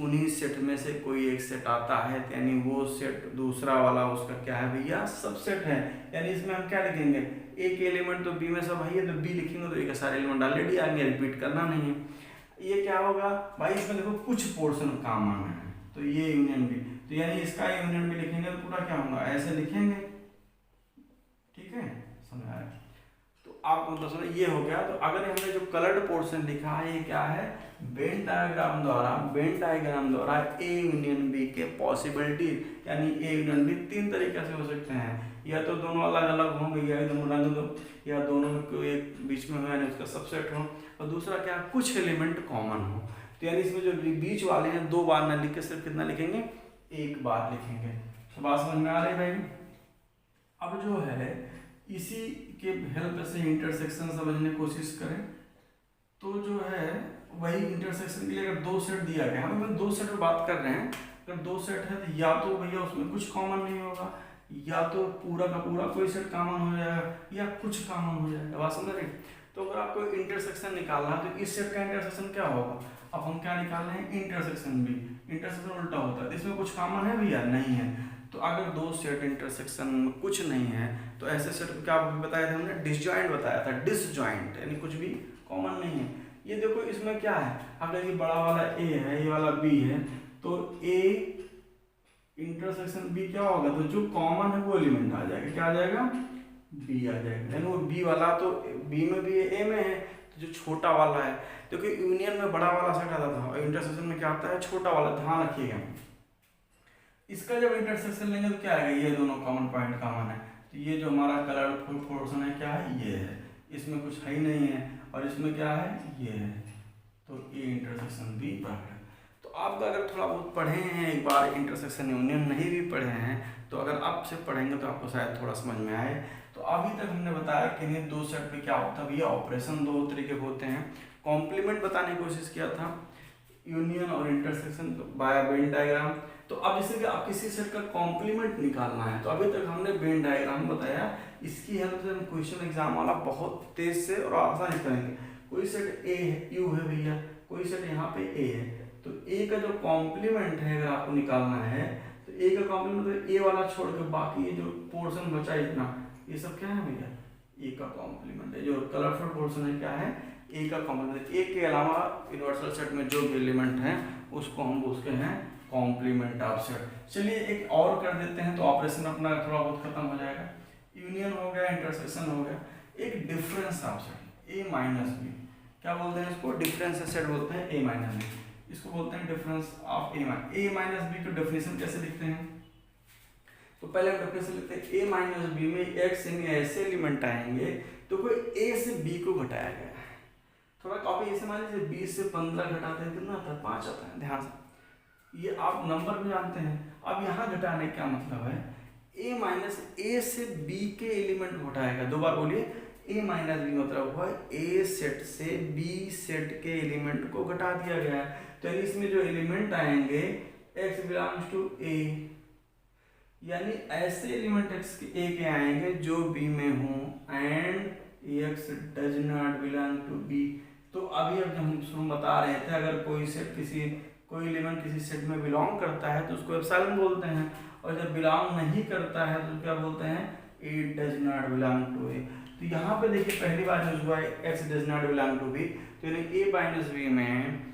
उन्हीं सेट में से कोई एक सेट आता है, यानी वो सेट दूसरा वाला उसका क्या है भैया, सबसेट है। यानी इसमें हम क्या लिखेंगे, एक एलिमेंट तो बी में सब है तो बी लिखेंगे, तो एक सारे एलिमेंट ऑलरेडी आएंगे, रिपीट करना नहीं है। ये क्या होगा भाई, इसमें देखो कुछ पोर्शन कॉमन है, तो ये यूनियन भी, तो यानी इसका यूनियन भी लिखेंगे तो पूरा क्या होगा, ऐसे लिखेंगे। ठीक है, समझ आया? तो आप मतलब समझ ये हो गया। तो अगर हमने जो कलर्ड पोर्शन लिखा है ये क्या है, वेन डायग्राम द्वारा ए यूनियन बी के पॉसिबिलिटी, यानी ए यूनियन बी तीन तरीके से हो सकते हैं, या तो दोनों अलग अलग होंगे, या एकदम रंग दो, या दोनों को एक बीच में हो यानी उसका सबसेट हो, और दूसरा क्या कुछ एलिमेंट कॉमन हो। तो यानी इसमें जो बीच वाले हैं दो बार न लिख के सिर्फ कितना लिखेंगे, एक बार लिखेंगे। तो बात समझ में आ रही भाई? अब जो है इसी के हेल्प से इंटरसेक्शन समझने की कोशिश करें, तो जो है वही इंटरसेक्शन के लिए अगर दो सेट दिया गया, हम दो सेट में बात कर रहे हैं, अगर दो सेट है तो या तो भैया उसमें कुछ कॉमन नहीं होगा, या तो पूरा का पूरा कोई सेट कॉमन हो जाएगा, या कुछ कॉमन हो जाएगा। बात समझ रहे? तो अगर आपको इंटरसेक्शन निकालना है तो इस सेट का इंटरसेक्शन क्या होगा, अब हम क्या निकाल रहे हैं, इंटरसेक्शन भी। इंटरसेक्शन उल्टा होता है, इसमें कुछ कॉमन है भैया, नहीं है। तो अगर दो सेट इंटरसेक्शन में कुछ नहीं है तो ऐसे सेट को क्या बताया था हमने, डिसजॉइंट बताया था, डिसजॉइंट यानी कुछ भी कॉमन नहीं है। ये देखो इसमें क्या है, अगर ये बड़ा वाला ए है, ये वाला बी है, तो ए इंटरसेक्शन बी क्या होगा, तो जो कॉमन है वो एलिमेंट आ जाएगा, क्या आ जाएगा, बी आ जाएगा। यानी वो बी वाला तो बी में भी है, ए में है, तो जो छोटा वाला है, क्योंकि यूनियन में बड़ा वाला सेट आता था और इंटरसेक्शन में क्या आता है, छोटा वाला, ध्यान रखिएगा। इसका जब इंटरसेक्शन लेंगे तो क्या आएगा, ये दोनों कॉमन पॉइंट कॉमन है, तो ये जो हमारा कलरफुल पोर्शन है क्या है, ये है, इसमें कुछ है ही नहीं है, और इसमें क्या है, ये है, तो ए इंटरसेक्शन बी बराबर। तो आप अगर थोड़ा बहुत पढ़े हैं एक बार इंटरसेक्शन यूनियन, नहीं भी पढ़े हैं तो अगर आप से पढ़ेंगे तो आपको शायद थोड़ा समझ में आए। तो अभी तक हमने बताया कि नहीं दो सेट पे क्या होता है भैया, ऑपरेशन दो तरीके के होते हैं। कॉम्प्लीमेंट बताने की कोशिश किया था, यूनियन और इंटरसेक्शन बाय वेन डायग्राम। तो अब जैसे कि आप किसी सेट का कॉम्प्लीमेंट निकालना है, तो अभी तक हमने वेन डायग्राम बताया, इसकी हेल्प से हम क्वेश्चन एग्जाम वाला बहुत तेज से और आसानी करेंगे। कोई सेट ए है, यू है भैया, कोई सेट यहाँ पे ए है, तो ए का जो कॉम्प्लीमेंट है अगर आपको निकालना है तो ए का कॉम्प्लीमेंट तो ए वाला छोड़ के बाकी ये जो पोर्शन बचा इतना, ये सब क्या है भैया, ए का कॉम्प्लीमेंट है। जो कलरफुल पोर्शन है क्या है, ए का कॉम्प्लीमेंट। ए के अलावा यूनिवर्सल सेट में जो भी एलिमेंट हैं उसको हम पूछते हैं कॉम्प्लीमेंट ऑफ सेट। चलिए एक और कर देते हैं तो ऑपरेशन अपना थोड़ा बहुत खत्म हो जाएगा। यूनियन हो गया, इंटरसेक्शन हो गया, एक difference of set A minus B, क्या बोलते हैं इसको, डिफरेंस सेट बोलते हैं ए माइनस बी, इसको बोलते हैं difference of A minus B. को डेफिनेशन कैसे लिखते हैं, तो पहले हम डेफिनेशन लिखते हैं, ए माइनस बी में एक्स यानी ऐसे एलिमेंट आएंगे तो कोई ए से बी को घटाया गया है। थोड़ा कॉपी ऐसे मान लीजिए 20 से 15 घटाते हैं कितना आता है, 5 आता है, ध्यान से, ये आप नंबर में जानते हैं। अब यहाँ घटाने का मतलब है ए माइनस ए से बी के एलिमेंट घटाएगा। दो बार बोलिए, ए माइनस बी मतलब हुआ ए सेट से बी सेट के एलिमेंट को घटा दिया गया है। तो इसमें जो एलिमेंट आएंगे x बिलोंग्स टू ए, यानी ऐसे एलिमेंट x के ए के आएंगे जो b में हो, and x does not belong to b। तो अभी अब हम शुरू बता रहे थे, अगर कोई एलिमेंट किसी सेट में बिलोंग करता है तो उसको एप्सिलॉन बोलते हैं, और जब बिलोंग नहीं करता है तो क्या बोलते हैं, ए डज नॉट बिलोंग टू ए। तो यहाँ पे देखिए पहली बार यूज हुआ है x does not belong to B, तो यानी a माइनस बी में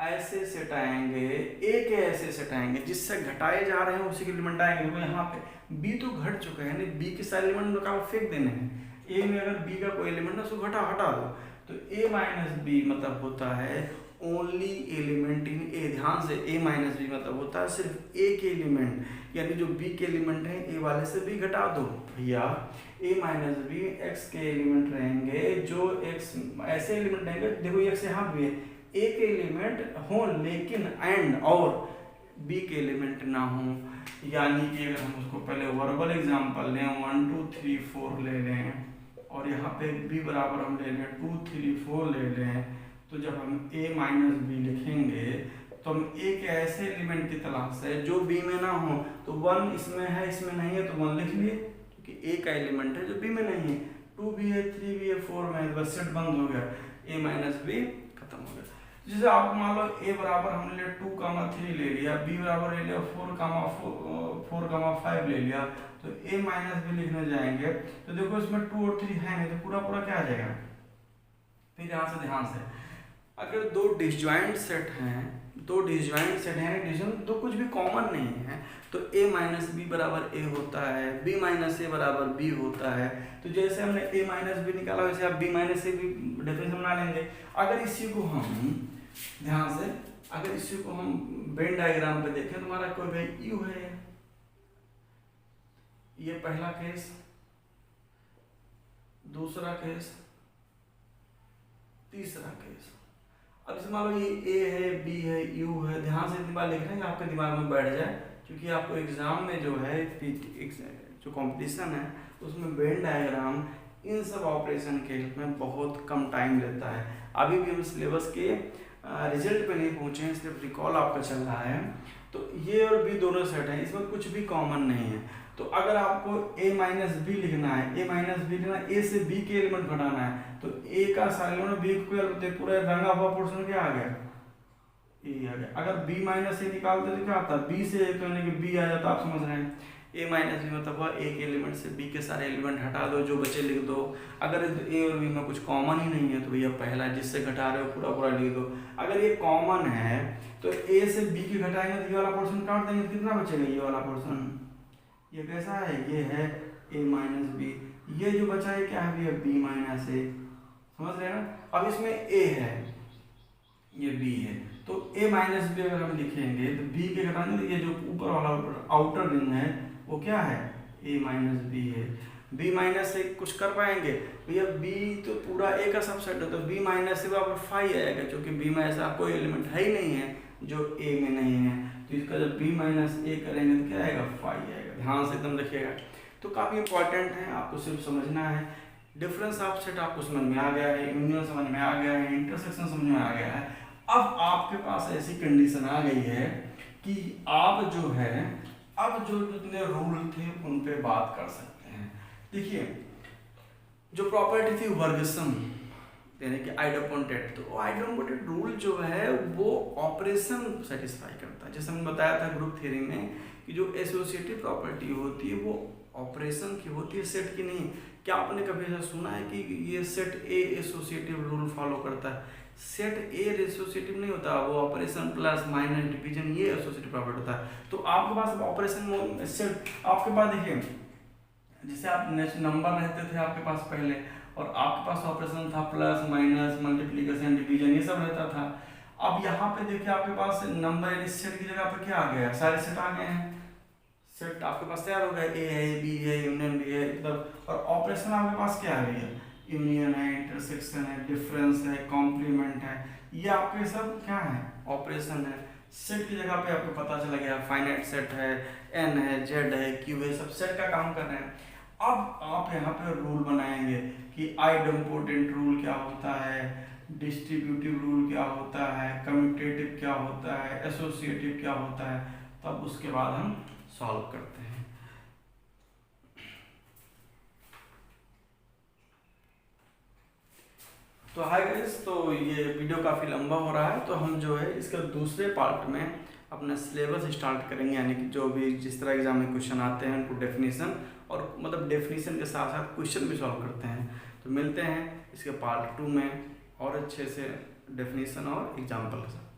ऐसे सेट आएंगे, ए के ऐसे सेट आएंगे जिससे घटाए जा रहे हैं उसी के एलिमेंट आएंगे। देखो यहाँ पे बी तो घट चुका है, यानी बी के सारे एलिमेंट निकाल फेंक देने हैं, ए में अगर बी का कोई एलिमेंट है उसको हटा दो। तो ए माइनस बी मतलब होता है ओनली एलिमेंट इन ए। ध्यान से, ए माइनस बी मतलब होता है सिर्फ ए के एलिमेंट, यानी जो बी के एलिमेंट हैं ए वाले से बी घटा दो भैया। ए माइनस बी एक्स के एलिमेंट रहेंगे, जो एक्स ऐसे एलिमेंट रहेंगे, देखो एक्स यहाँ भी है, ए के एलिमेंट हो लेकिन एंड और बी के एलिमेंट ना हो। यानी कि अगर हम उसको पहले वर्बल एग्जांपल लें 1 2 3 4 ले लें और यहाँ पे b बराबर हम ले लें 2 3 4 ले लें, तो जब हम a माइनस बी लिखेंगे तो हम a के ऐसे एलिमेंट की तलाश है जो b में ना हो। तो 1 इसमें है, इसमें नहीं है, तो 1 लिख लिए क्योंकि a का एलिमेंट है जो b में नहीं है। 2 भी है, 3 भी है, 4 में है, बस सेट बंद हो गया, a माइनस बी खत्म हो गया। जैसे आप मान लो a बराबर हमने 2, 3 ले लिया, b बराबर ले लिया 4, 5 ले लिया, तो a माइनस बी लिखने जाएंगे तो देखो इसमें 2 और 3 है नहीं, तो पूरा पूरा क्या आ जाएगा। फिर यहाँ से ध्यान से, अगर दो डिसजॉइंट सेट हैं, डिवीजन तो कुछ भी कॉमन नहीं है, तो a माइनस बी बराबर a होता है, b माइनस a बराबर b होता है। तो जैसे हमने a माइनस बी निकाला वैसे आप b माइनस a भी डेफिनेशन बना लेंगे। अगर इसी को हम ध्यान से, अगर इसी को हम वेन डायग्राम पे देखें, तुम्हारा कोई भाई u है, ये पहला केस, दूसरा केस, तीसरा केस। अब इसमें मान लो ये a है, b है, u है, ध्यान से दिमाग लिख रहे हैं, आपके दिमाग में बैठ जाए, क्योंकि आपको एग्जाम में जो है जो कंपटीशन है उसमें वेन डायग्राम इन सब ऑपरेशन के में बहुत कम टाइम लेता है। अभी भी हम सिलेबस के रिजल्ट पे नहीं पहुंचे हैं, सिर्फ रिकॉल आपका चल रहा है। तो ये और b दोनों सेट हैं, इसमें कुछ भी कॉमन नहीं है। तो अगर आपको a माइनस बी लिखना है, a से b के एलिमेंट घटाना है, तो a का सारा एलिमेंट b को पूरा रंगा हुआ पोर्शन क्या आ गया, a आ गया। अगर b माइनस a निकालते तो क्या आता है, b से a करने के b आ जाता, आप समझ रहे हैं। a माइनस बी मतलब हुआ a के एलिमेंट से b के सारे एलिमेंट हटा दो, जो बचे लिख दो। अगर a और b में कुछ कॉमन ही नहीं है तो भैया पहला जिससे घटा रहे हो पूरा पूरा लिख दो। अगर ये कॉमन है तो a से b के घटाएंगे तो ये वाला पोर्शन काट देंगे, तो कितना बचेगा, ये वाला पोर्शन, ये कैसा है, ये है a माइनस बी, ये जो बचा है क्या है भैया, b माइनस a, समझ रहे हैं ना। अब इसमें a है, ये b है, तो a माइनस बी अगर हम लिखेंगे तो b के घटाएंगे तो ये जो ऊपर वाला आउटर रिंग है वो क्या है, a माइनस बी है। b माइनस से कुछ कर पाएंगे भैया, b तो पूरा a का सबसेट है, तो b माइनस से बराबर 5 आएगा, क्योंकि b में ऐसा कोई एलिमेंट है ही नहीं है जो a में नहीं है। तो इसका जब b माइनस a करेंगे तो क्या आएगा, 5 आएगा। ध्यान से एकदम रखिएगा, तो काफ़ी इंपॉर्टेंट है, आपको सिर्फ समझना है। डिफरेंस ऑफ सेट आपको समझ में आ गया है, यूनियन समझ में आ गया है, इंटरसेक्शन समझ में आ गया है। अब आपके पास ऐसी कंडीशन आ गई है कि आप जो है अब जो जितने रूल थे उन पे बात कर सकते हैं। देखिए, जो प्रॉपर्टी थी वर्गसम यानी कि आइडोपोटेंट, तो आइडोपोटेंट रूल जो है वो ऑपरेशन सेटिस्फाई करता है। जैसे हमने बताया था ग्रुप थ्योरी में कि जो एसोसिएटिव प्रॉपर्टी होती है वो ऑपरेशन की होती है, सेट की नहीं। क्या आपने कभी ऐसा सुना है कि ये सेट ए एसोसिएटिव रूल फॉलो करता है? सेट ए एसोसिएटिव नहीं होता, वो ऑपरेशन प्लस माइनस डिवीजन ये एसोसिएटिव प्रॉपर्टी होता है। तो आपके पास ऑपरेशन सेट आपके पास देखिए, जैसे आप नंबर रहते थे आपके पास पहले, और आपके पास ऑपरेशन था प्लस माइनस मल्टीप्लिकेशन डिवीजन, ये सब रहता था। अब यहाँ पे देखिए आपके पास नंबर यानी सेट की जगह पे क्या आ गया, सारे सेट आ गए हैं। सेट आपके पास तैयार हो गया, ए है, बी है, यूनियन भी है, मतलब। और ऑपरेशन आपके पास क्या आ गई है, यूनियन है, इंटरसेक्शन है, डिफरेंस है, कॉम्प्लीमेंट है, ये आपके सब क्या है, ऑपरेशन है। सेट की जगह पे आपको पता चला गया फाइनाइट सेट है, एन है, जेड है, क्यू है, सब सेट का काम कर रहे हैं। अब आप यहाँ पे रूल बनाएंगे कि आइडोपोटेंट रूल क्या होता है, डिस्ट्रीब्यूटिव रूल क्या होता है, कम्यूटेटिव क्या होता है, एसोसिएटिव क्या होता है, तब उसके बाद हम सॉल्व करते हैं। तो हाय गाइस, तो ये वीडियो काफ़ी लंबा हो रहा है, तो हम जो है इसका दूसरे पार्ट में अपना सिलेबस स्टार्ट करेंगे, यानी कि जो भी जिस तरह एग्जाम में क्वेश्चन आते हैं उनको डेफिनेशन और मतलब डेफिनेशन के साथ साथ क्वेश्चन भी सॉल्व करते हैं। तो मिलते हैं इसके पार्ट 2 में और अच्छे से डेफिनेशन और एग्जाम्पल के साथ।